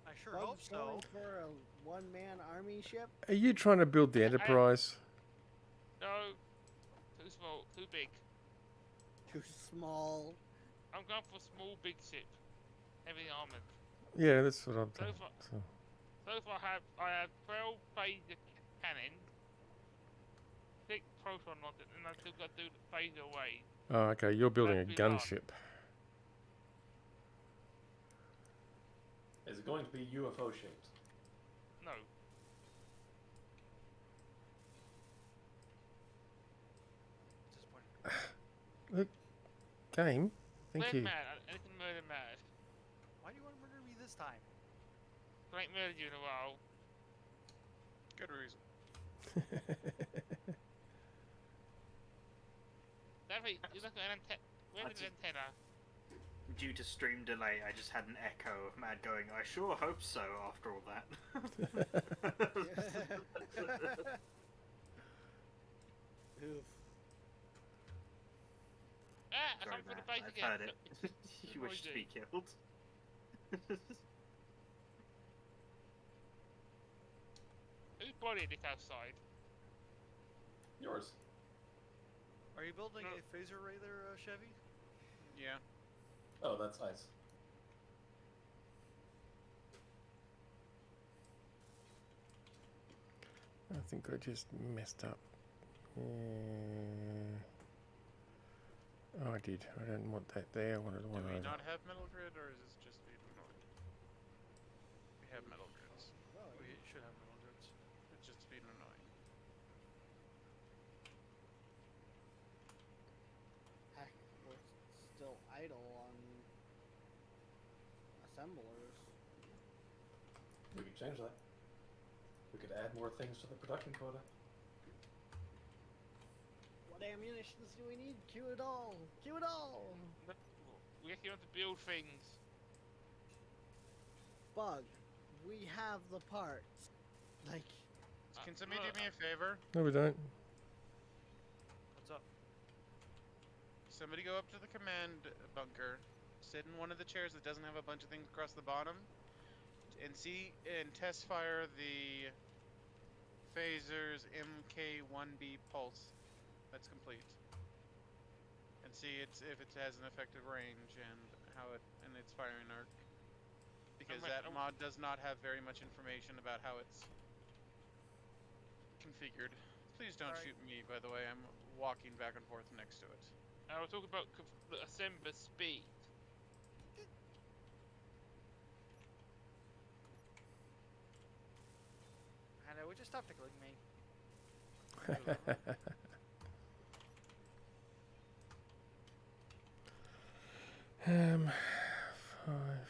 I sure hope Bugs so. going for a one-man army ship? Are you trying to build the Enterprise? No. Too small, too big. Too small. I'm going for small, big ship. Heavy armored. Yeah, that's what I'm So doing. far, So, so far I have 12 phaser cannons, 6 proton launchers, and I've still got to do the phaser away. oh, okay. You're building a That'd be large. gunship. Is it going to be UFO shaped? No. Disappointing. Game. Thank Red you. mad. Anything murder mad. Why do you want to murder me this time? I ain't murdered you in a while. Good reason. David, you look at an antenna. Where's the antenna? Due to stream delay, I just had an echo of Mad going, I sure hope so, after all that. Oof. Ah, I Sorry, come for the Matt, base I've again. heard it. You wish to be killed. Whose body is outside? Yours. Are you building No. a phaser array there, Chevy? Yeah. Oh, that's nice. I think I just messed up. Oh, I did. I don't want that there. I wanted Do one we over. not have metal grid, or is this just feed annoying? We have metal grids. We should have metal grids. It's just feed annoying. Heck, we're still idle on assemblers. We could change that. We could add more things to the production quota. What ammunitions do we need? Cue it all! Cue it all! We actually have to build things. Bug, we have the parts. Like, Can somebody do me a favor? No, we don't. What's up? Somebody go up to the command bunker, sit in one of the chairs that doesn't have a bunch of things across the bottom, and see and test fire the phasers MK1B pulse. That's complete. And see if it has an effective range and how it and its firing arc. Because that mod does not have very much information about how it's configured. Please don't shoot me, by the way. I'm walking back and forth next to it. I was talking about the assembler speed. I know, would you stop tickling me? Five.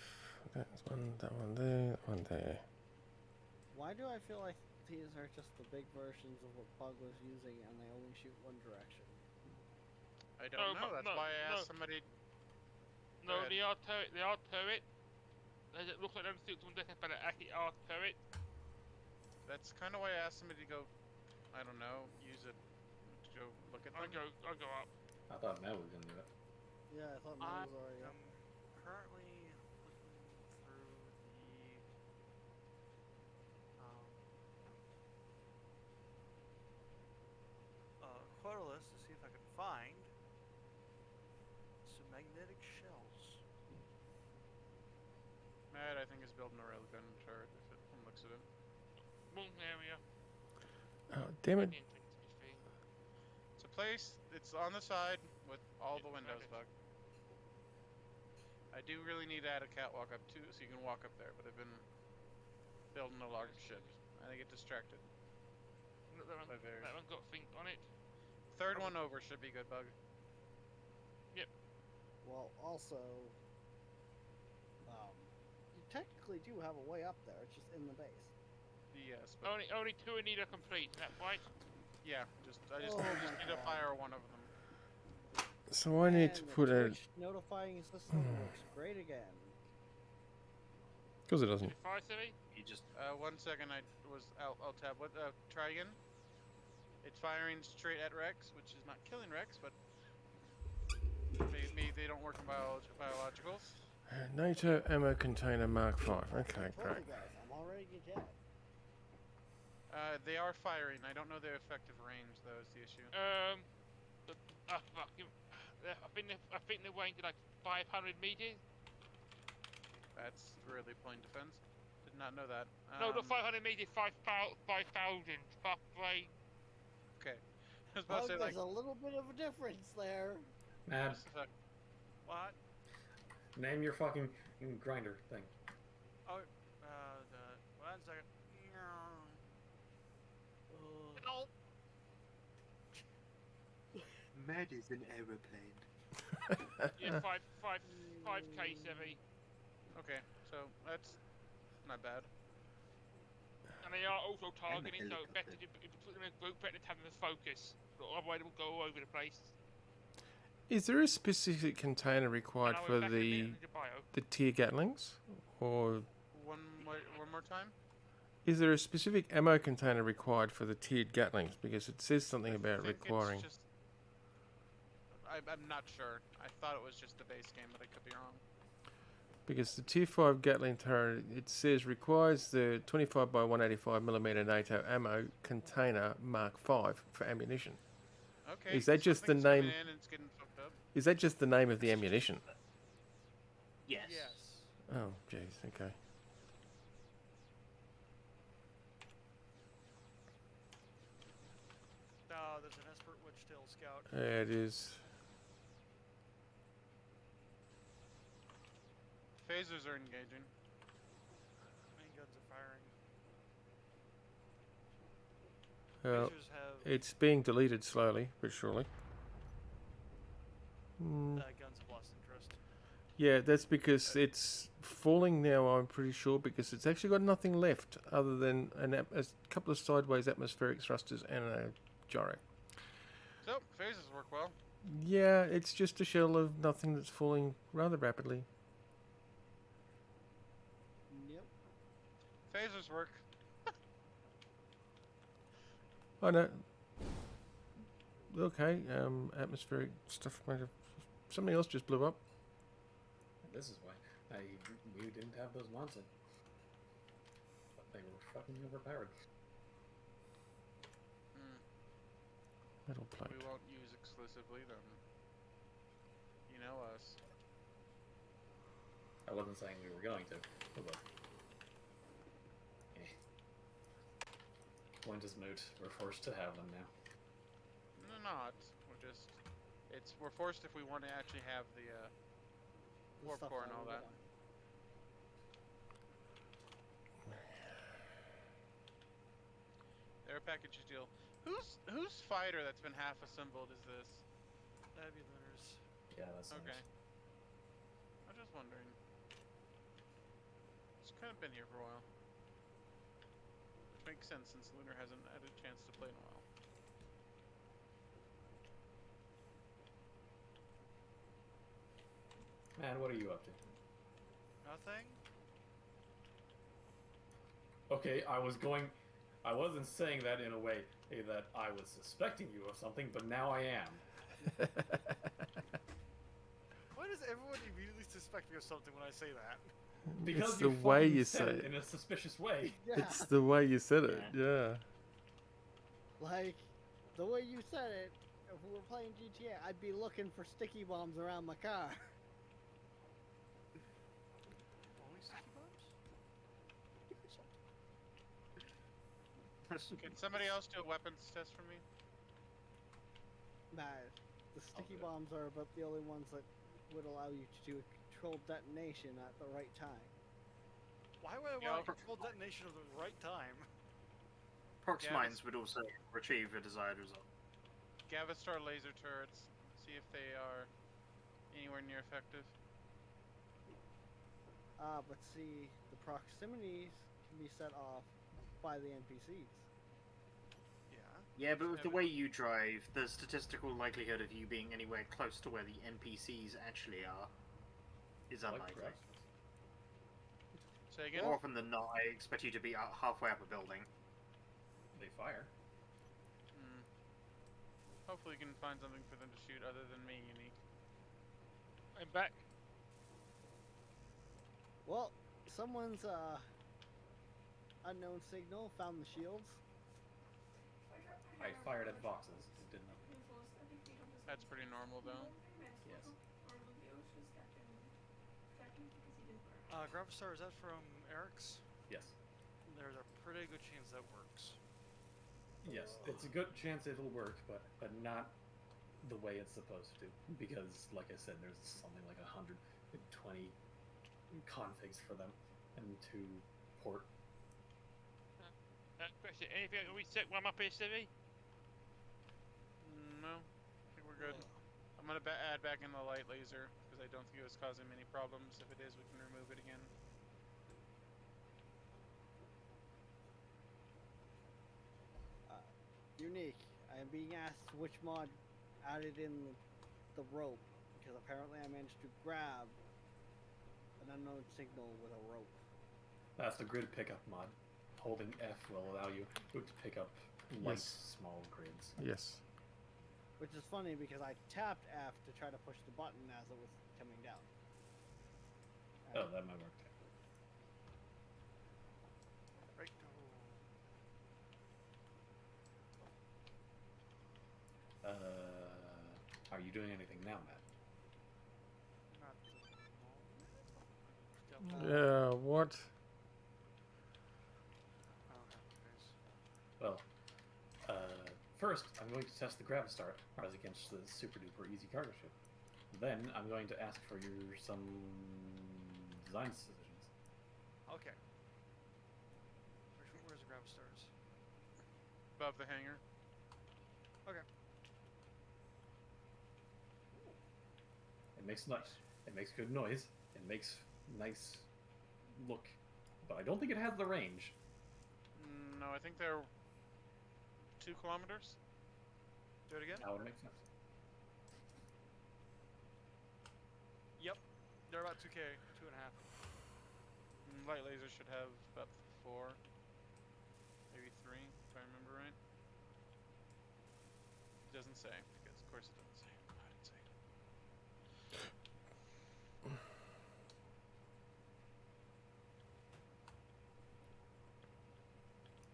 That's one. That one there. That one there. why do I feel like these are just the big versions of what Bug was using and they only shoot one direction? I don't know. That's why I asked somebody. No, ahead. they are turret. They are turret. It looks like they're still one second, but they actually are turret. That's kind of why I asked somebody to go. I don't know. Use it to go look at them. I'll go up. I thought Matt was going to do it. Yeah, I thought mine was already up. I'm currently looking through the quota list to see if I can find some magnetic shells. Matt, I think, is building a railgun turret if it looks at it. One area. Oh, damn it. It's a place. It's on the side with all the windows, Bug. I do really need to add a catwalk up too, so you can walk up there. But I've been building a large ship. I get distracted. Look, that one got thing on it. Third one over should be good, Bug. Well, also, you technically do have a way up there. It's just in the base. Yes, but Only 2 need to complete. Is that right? yeah, I just Oh need to my fire one of them. So I need to And put the a. Twitch notifying system works great again. Because it doesn't. Fire city? You just 1 second, I was I'll tab. What? Try again. It's firing straight at Rex, which is not killing Rex, but maybe they don't work in biologicals. NATO ammo container Mark 5. Okay, I told great. you guys, I'm already jet. They are firing. I don't know their effective range, though, is the issue. Fucking, I think they're weighing to like 500 meters. That's really plain defense. Did not know that. No, not 500 meters. 5,000. Fuck brain. Okay. I was about to say, There's like, a little bit of a difference there. Mad, just a sec. What? name your fucking grinder thing. Oh, one second. No. Med is an aeroplane. Yeah, 5k 70. Okay, so that's not bad. And they are also targeting, so helicopter. better to put them in a group, better to have them as focus. Otherwise, they'll go all over the place. Is there a specific container required And I for went back a bit the into bio. tier Gatlings? Or One more time? is there a specific ammo container required for the tiered Gatlings? Because it says something about I think requiring. It's just... I'm not sure. I thought it was just the base game, but I could be wrong. Because the tier 5 Gatling turret, it says requires the 25 by 185mm NATO ammo container Mark 5 for ammunition. Okay. Is that just the something's coming name? in and it's getting fucked up. Is that just the name of the ammunition? Yes. Yes. Oh, jeez, okay. There's an Esper Wedgetail Scout. Yeah, it is. Phasers are engaging. Main guns are firing. Well, Phasers have it's being deleted slowly, but surely. guns have lost interest. Yeah, that's because it's falling now, I'm pretty sure, because it's actually got nothing left other than a couple of sideways atmospheric thrusters and a gyro. So, phasers work well. Yeah, it's just a shell of nothing that's falling rather rapidly. Yep. Phasers work. Oh no. Okay, atmospheric stuff might have... Something else just blew up. This is why we didn't have those monsters. But they were fucking overpowered. Metal plate. We won't use exclusively them. You know us. I wasn't saying we were going to. But point is moot. We're forced to have them now. No, not. We're just... We're forced if we want to actually have the, warp stuff core and that all we're that. doing. Air package deal. Whose fighter that's been half assembled is this? Nebulars. Yeah, that's Okay. I'm just wondering. It's kind of been here for a while. Which makes sense since Lunar hasn't had a chance to play in a while. Man, what are you up to? Nothing. Okay, I wasn't saying that in a way that I was suspecting you of something, but now I am. Why does everyone immediately suspect me of something when I say that? Because It's the you way fucking you said say it it. in a suspicious way. Yeah. It's the way you said it, yeah. Like, the way you said it, if we were playing GTA, I'd be looking for sticky bombs around my car. Always sticky bombs? Can somebody else do a weapons test for me? Nah, the sticky do it. bombs are about the only ones that would allow you to do a controlled detonation at the right time. Why would I Yeah, want a controlled detonation at the right time? Prox Yeah, mines would also retrieve a desired result. Gavistar laser turrets. See if they are anywhere near effective. But see, the proximities can be set off by the NPCs. Yeah. Yeah, but with the way you drive, the statistical likelihood of you being anywhere close to where the NPCs actually are is unlikely. correct. Say again? More often than not, I expect you to be halfway up a building. They fire. Hopefully you can find something for them to shoot other than me, Unique. I'm back. Well, someone's unknown signal found the shields. I fired at boxes. It did nothing. That's pretty normal, though. Yes. Gravistar, is that from Eric's? Yes. There's a pretty good chance that works. Yes. It's a good chance it'll work, but not the way it's supposed to. Because, like I said, there's something like 120 configs for them, and to port. Question, anything I can reset while I'm up here, Stevie? No, I think we're good. I'm gonna add back in the light laser, because I don't think it was causing many problems. If it is, we can remove it again. Unique. I am being asked which mod added in the rope, because apparently I managed to grab an unknown signal with a rope. That's the grid pickup mod. Holding F will allow you to pick up light, small grids. Yes. Which is funny because I tapped F to try to push the button as it was coming down. Oh, that might work. Right. Are you doing anything now, Matt? Not at the moment. What? Well, first I'm going to test the Gravistar as against the super duper easy cargo ship. Then I'm going to ask for some design decisions. Okay. Where's the Gravistars? Above the hangar. Okay. It makes nice. It makes good noise. It makes nice look, but I don't think it has the range. No, I think they're 2 kilometers. Do it again? That would make sense. Yep. They're about 2K, 2.5. Light laser should have about 4, maybe 3, if I remember right. It doesn't say, because of course it doesn't say. I didn't say.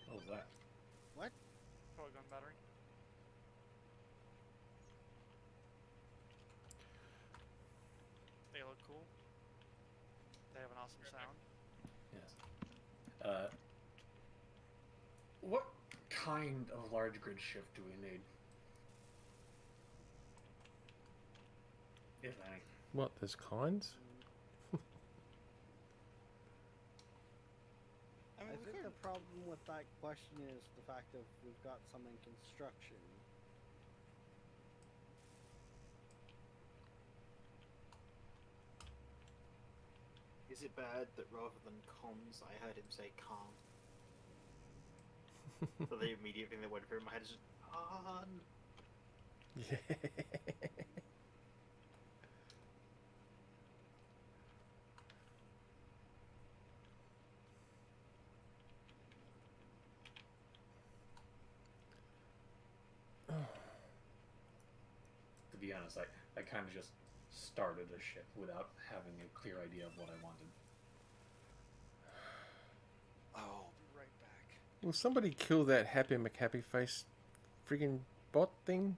What was that? What? Probably gun battery. They look cool. They have an awesome sound. Yes. What kind of large grid shift do we need? If any. What? There's kinds? I mean, I think the problem with that question is the fact that we've got some in construction. Is it bad that rather than cons, I heard him say can't? So the immediate thing that went through my head is just Yeah. To be honest, I kind of just started a ship without having a clear idea of what I wanted. I'll be right back. Will somebody kill that Happy McHappy face friggin' bot thing?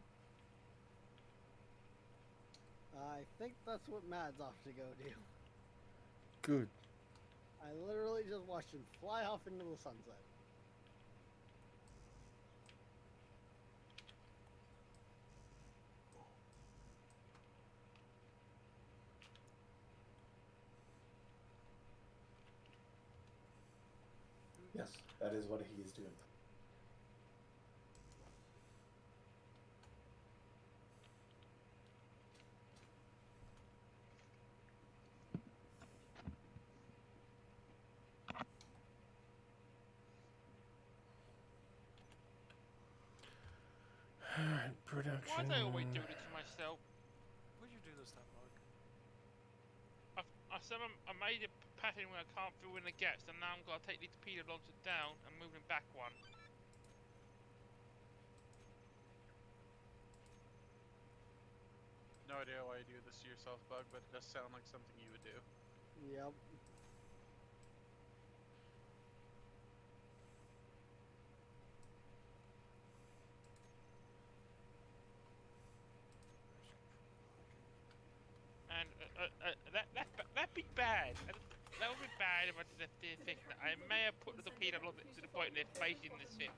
I think that's what Mad's off to go do. Good. I literally just watched him fly off into the sunset. Yes, that is what he is doing. Alright, Why production. do I always do it to myself? What'd you do this time, Bug? I said I made a pattern where I can't fill in the gaps, and now I'm going to take these torpedo launcher down and move them back one. no idea why you do this to yourself, Bug, but it does sound like something you would do. Yep. And that'd be bad. That would be bad if I did the thing that I may have put the peanut on it to the point they're facing the ship.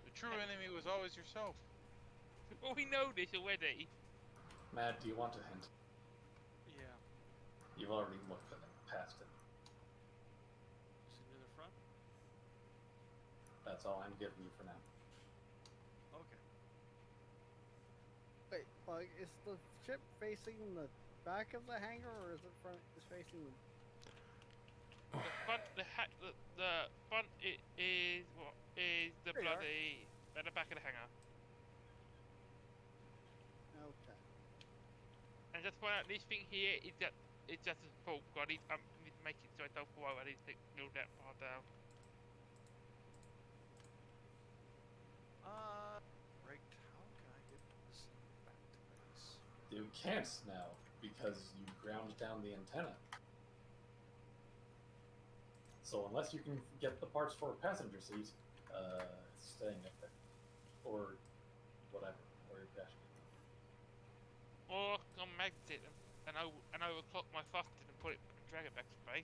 The true enemy was always yourself. Well, we know this already. Matt, do you want a hint? Yeah. You've already looked past it. Is it near the front? That's all I'm giving you for now. Okay. Wait, like, is the ship facing the back of the hangar, or is it front? Is facing the? The front, the front is what is the There you are. bloody at the back of the hangar. Okay. And just point out this thing here is that it's just a fault. I need to make it so I don't fall over. I need to build that part down. Right. How can I get this thing back to base? You can't now because you ground down the antenna. So unless you can get the parts for a passenger seat, it's staying up there, or whatever, or you're crashing. Or I'll magnet it and overclock my thrusters and put it, drag it back to base.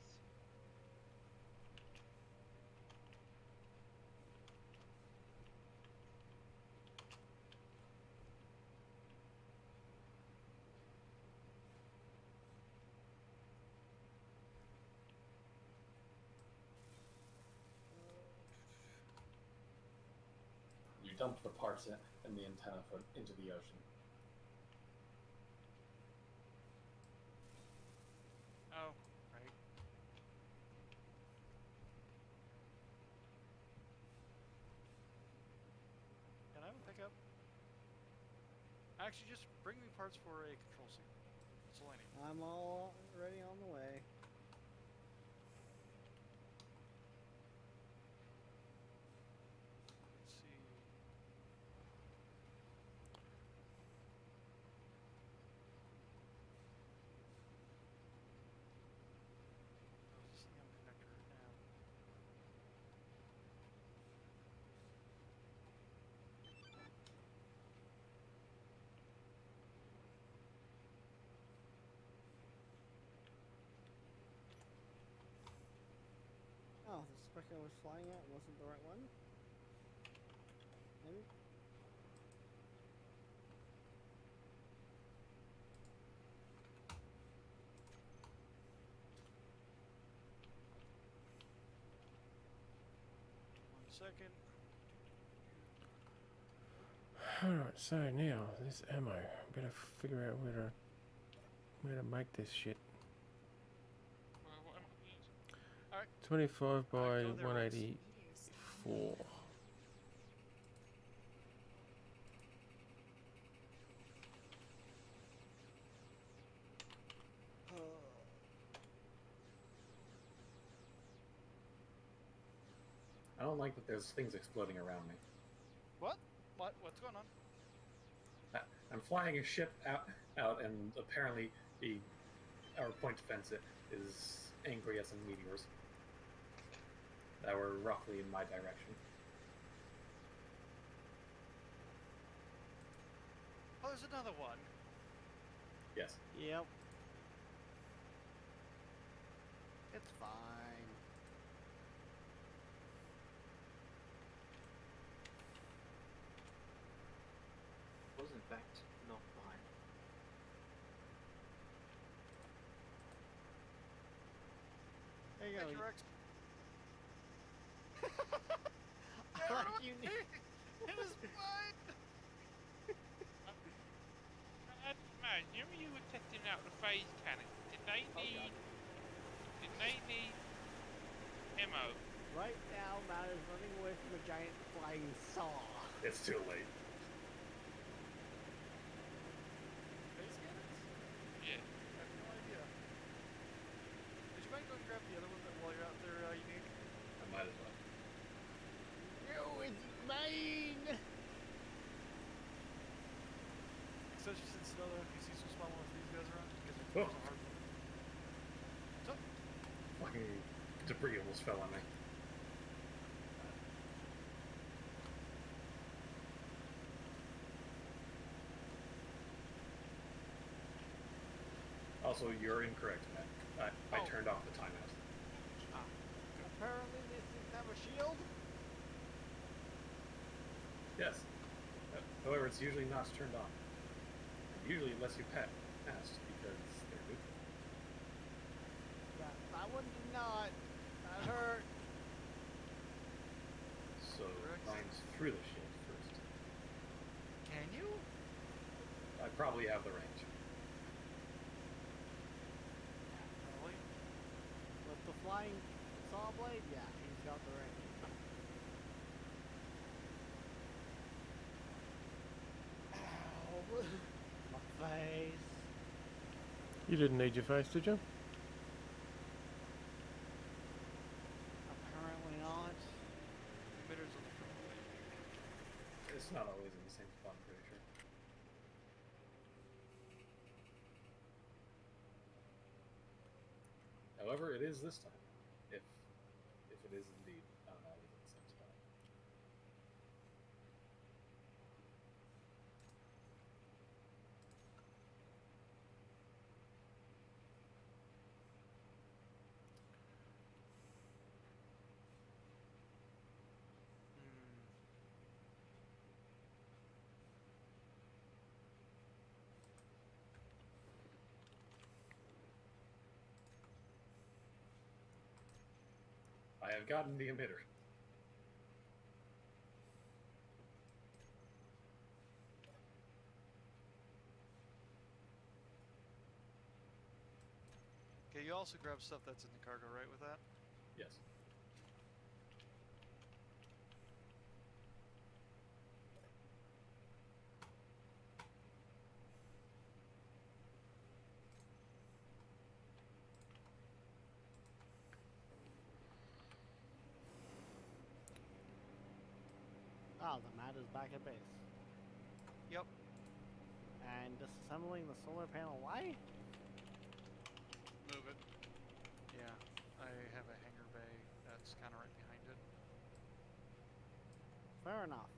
You dump the parts in the antenna into the ocean. Oh, right. Can I have a pickup? Actually, just bring me parts for a control seat. That's all I need. I'm already on the way. Let's see. Oh, is this the M connector now? Oh, the spec I was flying at wasn't the right one? Maybe? One second. Alright, so now this ammo. Better figure out where to make this shit. What am I using? 25 by Alright, go there, Rex. 184. I don't like that there's things exploding around me. What? What? What's going on? I'm flying a ship out, and apparently our point defense is angry at some meteors that were roughly in my direction. Oh, there's another one. Yes. Yep. It's fine. Was in fact not fine. There you go. Thank you, Rex. I like you. It was fine. Man, you remember you were testing out the phase cannon? Did they need? Did they need ammo? Right now, Matt is running away from a giant flying saw. It's too late. Face cannons? Yeah. I have no idea. Did you mind go and grab the other one while you're out there, Unique? I might as well. No, it's mine. Especially since no other NPCs will spawn once these guys are on, because it's Oh. a hard one. What's up? Fucking debris almost fell on me. Also, you're incorrect, Matt. I Oh. turned off the timeout. Apparently these things have a shield. Yes. However, it's usually not turned on. Usually unless you pass, because they're neutral. Yeah, that one did not. That hurt. So mine's through the shield first. Can you? I probably have the range. Really? With the flying saw blade, yeah, he's got the range. Ow! My face. You didn't need your face, did you? Apparently not. Emitter's on the front plate. It's not always in the same spot, I'm pretty sure. However, it is this time. If it is indeed not always in the same spot. I have gotten the emitter. Okay, you also grab stuff that's in the cargo, right, with that? Yes. Ah, the mat is back at base. Yep. And disassembling the solar panel. Why? Move it. Yeah, I have a hangar bay that's kind of right behind it. Fair enough.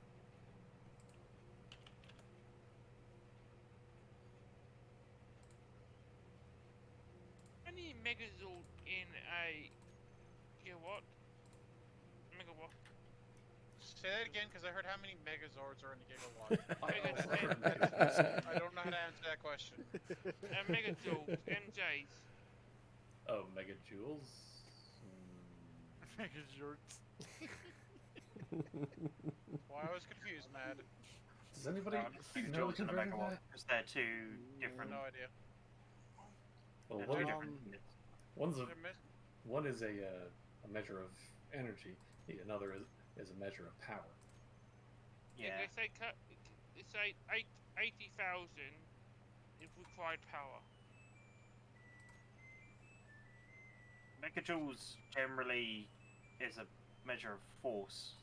Any megajoule in a gigawatt? Megawatt. Say that again, because I heard how many megazords are in a gigawatt. Megajoule. I don't know how to answer that question. Megajoules, MJs. Oh, megajoules? Mega shorts. Why I was confused, Mad. Does anybody know the Megajoules and a conversion of megawatt, that? because they're two I have different. no idea. Well, They're one, two different units. one is a measure of energy. Another is a measure of power. Yeah. They say 80,000 if required power. Megajoules generally is a measure of force.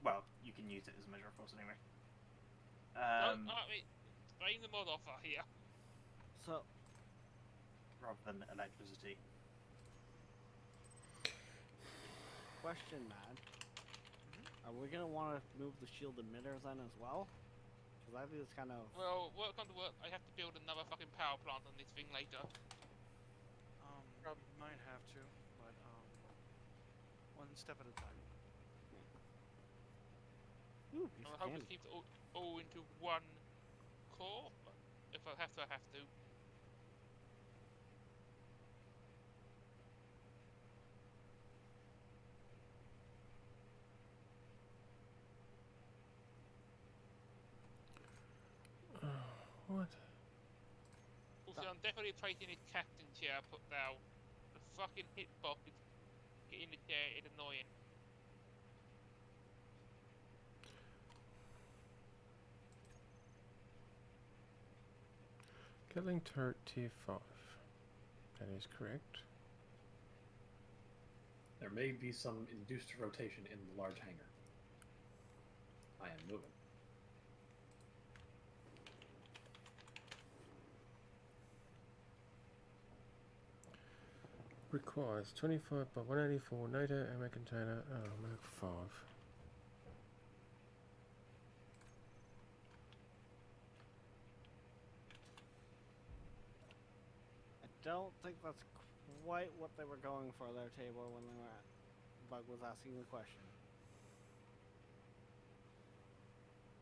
Well, you can use it as a measure of force anyway. Explain the mod offer here. So, Rather than electricity. question, man. Are we gonna want to move the shield emitters then as well? Because I think it's kind of. Well, work on the work. I have to build another fucking power plant on this thing later. You might have to, but one step at a time. Ooh, piece I of hope candy. it keeps all into one core. But if I have to, I have to. What? Also, I'm definitely taking this captain chair put down. The fucking hitbox is getting the chair is annoying. Gatling turret tier 5. That is correct. There may be some induced rotation in the large hangar. I am moving. Requires 25 by 184 NATO ammo container. Oh, Mark 5. I don't think that's quite what they were going for their table when they were Bug was asking the question.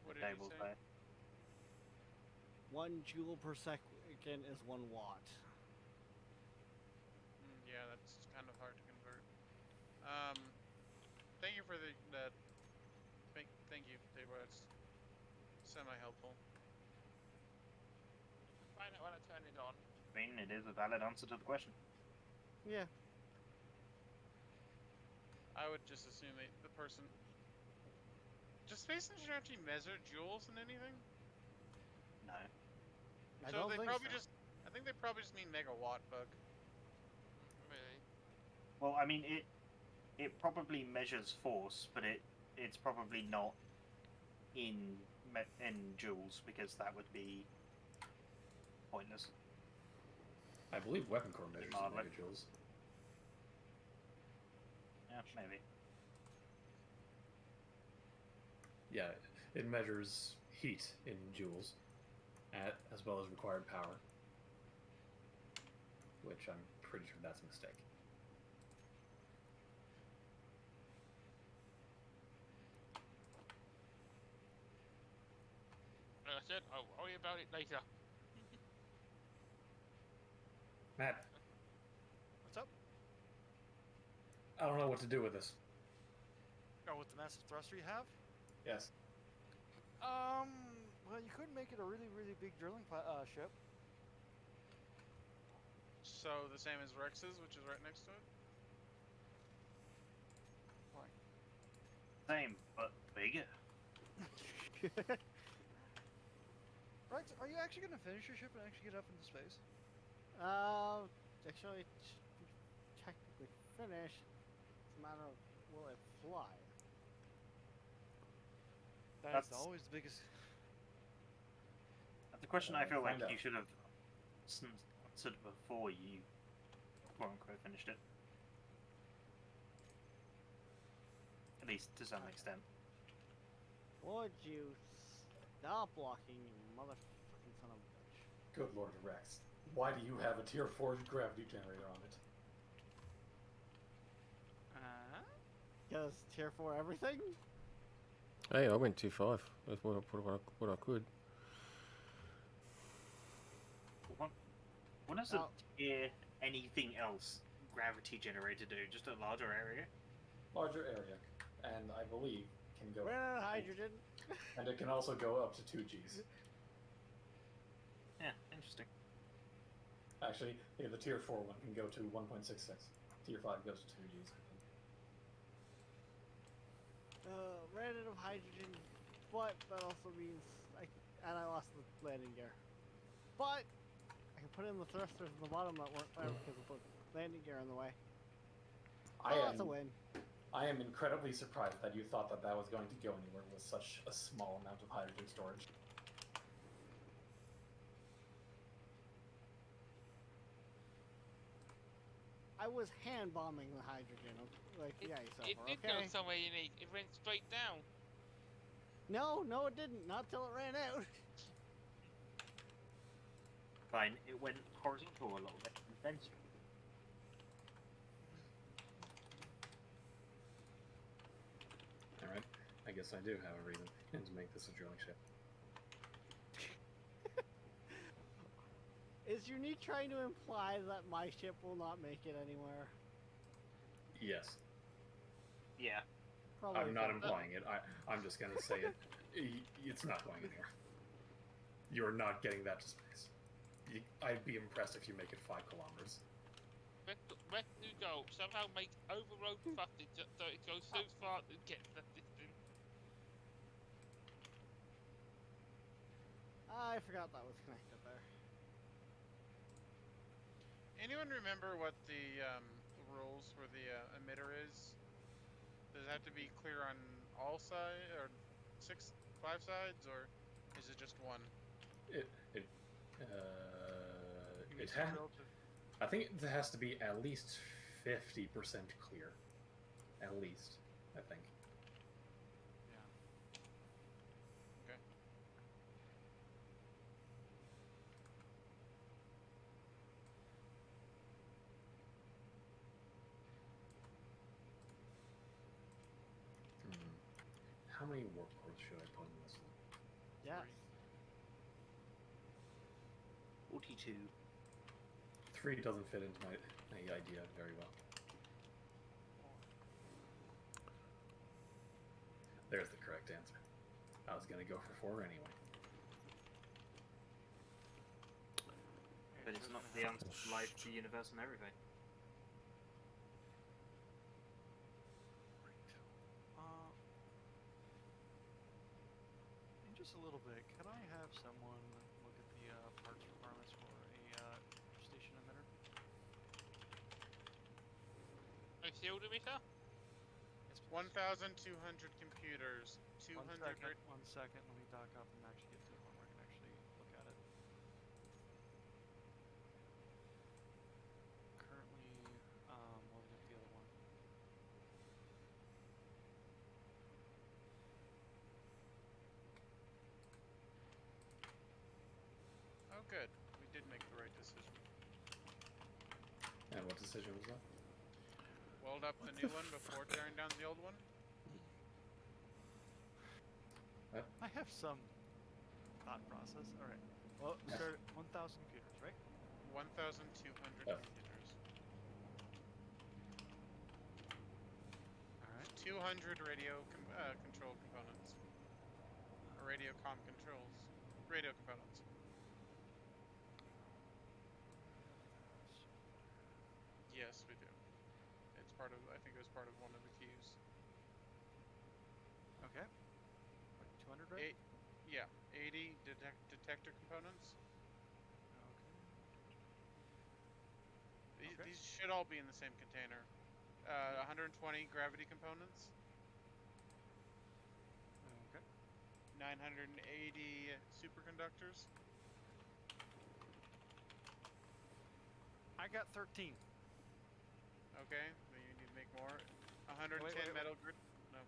What did he Tables say? there. 1 joule per second is 1 watt. Yeah, that's kind of hard to convert. Thank you for that. Thank you, Tabor. That's semi-helpful. Find out when I turn it on. I mean, it is a valid answer to the question. Yeah. I would just assume the person. Does Space Engineer actually measure joules in anything? No. I So don't they think probably so. just. I think they probably just mean megawatt, Bug. Really? Well, I mean, it probably measures force, but it's probably not in joules because that would be pointless. I believe weapon core measures in Hardly. megajoules. Yeah, maybe. Yeah, it measures heat in joules, as well as required power. Which I'm pretty sure that's a mistake. Like I said, I'll worry about it later. Matt, What's up? I don't know what to do with this. Oh, with the massive thruster you have? Yes. Well, you could make it a really, really big drilling ship. So the same as Rex's, which is right next to it. Same, but bigger. Right, are you actually going to finish your ship and actually get up into space? Actually, technically finished. It's a matter of will it fly? That's That's- always the biggest... That's a question I feel like Find out. you should have answered before you quote-unquote finished it. At least to some extent. Would you stop blocking, you motherfucking son of a bitch? Good Lord, Rex. Why do you have a tier 4 gravity generator on it? Because tier 4 everything? Hey, I went 2.5. That's what I could. What does a tier anything else gravity generator do? Just a larger area? Larger area, and I believe can go. Ran out of hydrogen. And it can also go up to 2 Gs. Yeah, interesting. Actually, yeah, the tier 4 one can go to 1.66. Tier 5 goes to 2 Gs. Ran out of hydrogen, but that also means and I lost the landing gear. But I can put in the thrusters in the bottom that weren't there because of the landing gear in the way. That's a win. I am incredibly surprised that you thought that that was going to go anywhere with such a small amount of hydrogen storage. I was hand bombing the hydrogen. Like, It, yeah, it so did okay. go somewhere unique. It went straight down. No, it didn't. Not till it ran out. Fine, it went horizontal a little bit and then straight. Alright, I guess I do have a reason to make this a drilling ship. Is Unique trying to imply that my ship will not make it anywhere? Yes. Yeah. Probably. I'm not so. implying it. I'm just gonna say it. It's not going anywhere. You're not getting that to space. I'd be impressed if you make it 5 kilometers. Where to go? Somehow make overload footage so it goes so far to get that distance. I forgot that was connected there. Anyone remember what the rules for the emitter is? Does it have to be clear on all sides, or 5 sides, or is it just one? It has. I think it has to be at least 50% clear, at least, I think. Yeah. Okay. How many warp cores should I put in this one? Yes. 42. 3 doesn't fit into my idea very well. There's the correct answer. I was gonna go for 4 anyway. But it's not the answer to life, the universe, and everything. In just a little bit, can I have someone look at the parts requirements for a station emitter? A shield emitter? Yes, please. 1,200 computers, 200. One second. Let me dock up and actually get to the one where I can actually look at it. Currently, loading up the other one. Oh, good. We did make the right decision. And what decision was that? Weld up the new one before tearing down the old one. I have some thought process. All right. Well, start at 1,000 computers, right? 1,200 Yep. computers. All right. 200 radio control components. Or radio comm controls. Radio components. Yes, we do. It's part of, I think it was part of one of the keys. Okay. 200, right? Yeah, 80 detector components. Okay. Okay. These should all be in the same container. 120 gravity components. Okay. 980 superconductors. I got 13. Okay, then you need to make more. 110 wait. metal grid. No,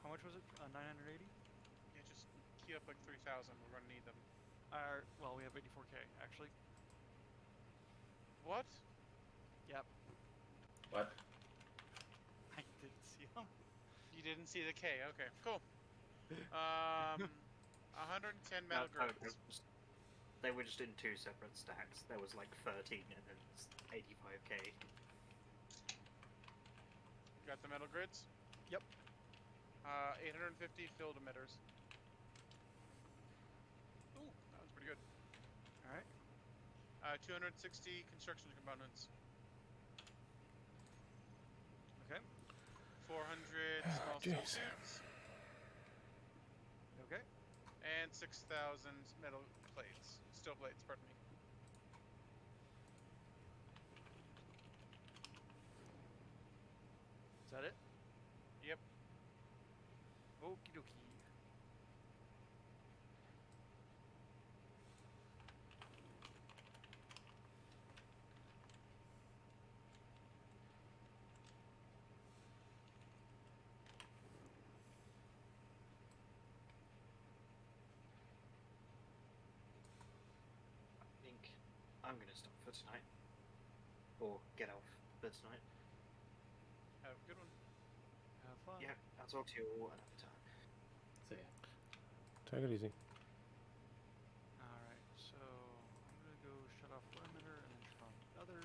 How much was it? 980? yeah, just key up like 3,000. We're gonna need them. Well, we have 84K actually. What? Yep. What? I didn't see them. You didn't see the K. Okay, cool. 110 metal grids. They were just in 2 separate stacks. There was like 13 and then 85k. Got the metal grids? Yep. 850 field emitters. Ooh, that was pretty good. All right. 260 construction components. Okay. 400 small steel jeez. tubes. Okay. And 6,000 metal plates. Steel plates, pardon me. Is that it? Yep. Okie dokie. I think I'm going to stop for tonight. Or get off for tonight. Have a good one. Have fun. Yeah, I'll talk to you all another time. So yeah. Take it easy. All right. So I'm gonna go shut off one emitter and then shut on the other.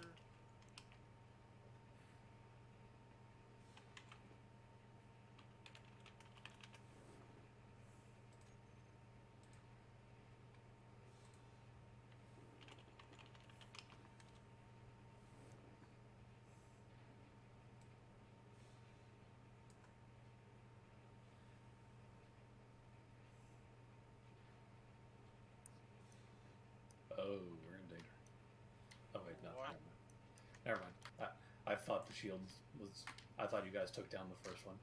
Oh, we're in danger. Oh wait, no, What? never mind. I thought the shields was. I thought you guys took down the first one,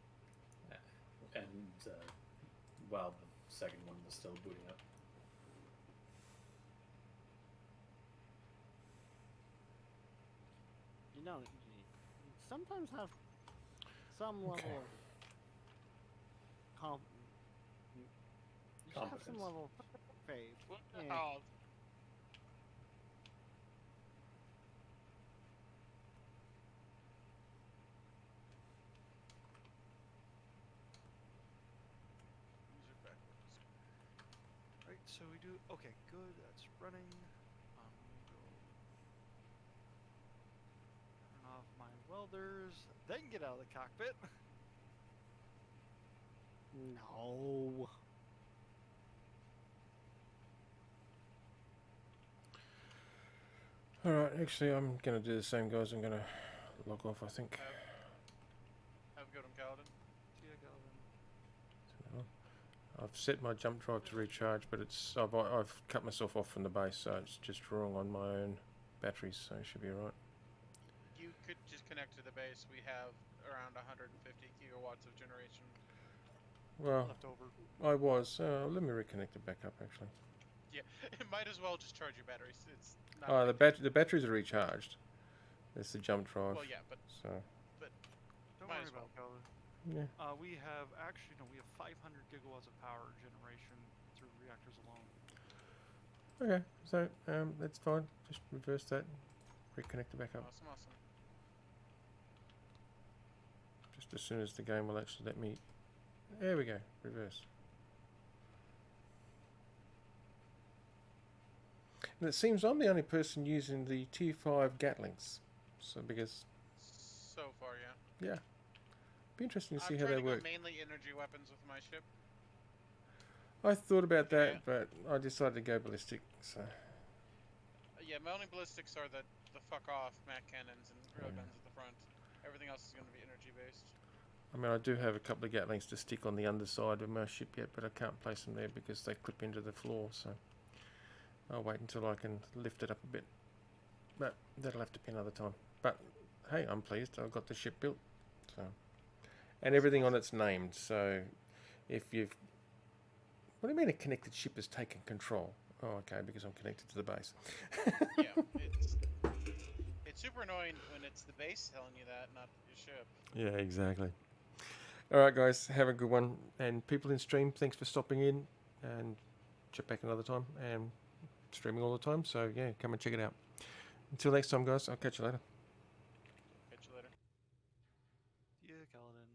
and while the second one was still booting up. You know, sometimes have some level Okay. of you should have some Competence. level of faith. What the Yeah. hell? These are backwards. Right, so we do. Okay, good. That's running. We go turn off my welders, then get out of the cockpit. No. All right. Actually, I'm gonna do the same, guys. I'm gonna log off. I think. Have a good one, Kaladin. See ya, Galvin. I've set my jump drive to recharge, but I've cut myself off from the base, so it's just drawing on my own batteries, so it should be alright. You could just connect to the base. We have around 150 gigawatts of generation. Well, Left over. I was. Let me reconnect it back up, actually. Yeah, it might as well just charge your batteries. It's not. Oh, the batteries are recharged. It's the jump drive. Well, yeah, but So Don't Might worry as well. about it, Galvin. yeah. We have actually no. We have 500 gigawatts of power generation through reactors alone. Okay. So that's fine. Just reverse that. Reconnect it back up. awesome. Just as soon as the game will actually let me. There we go. Reverse. And it seems I'm the only person using the Tier 5 Gatlings. So because So far, yeah. be interesting to see I'm how trying they to work. go mainly energy weapons with my ship. I thought about that, Yeah. but I decided to go ballistic. So Yeah, my only ballistics are the fuck off Mac cannons and Yeah. railguns at the front. Everything else is going to be energy based. I mean, I do have a couple of Gatlings to stick on the underside of my ship yet, but I can't place them there because they clip into the floor. So I'll wait until I can lift it up a bit. But that'll have to be another time. But hey, I'm pleased. I've got the ship built. So and everything on it's named. So if you've what do you mean a connected ship has taken control? Oh, okay, because I'm connected to the base. Yeah, it's super annoying when it's the base telling you that, not your ship. Yeah, exactly. All right, guys, have a good one. And people in stream, thanks for stopping in and check back another time. And streaming all the time, so yeah, come and check it out. Until next time, guys, I'll catch you later. Catch you later. Yeah, Galvin.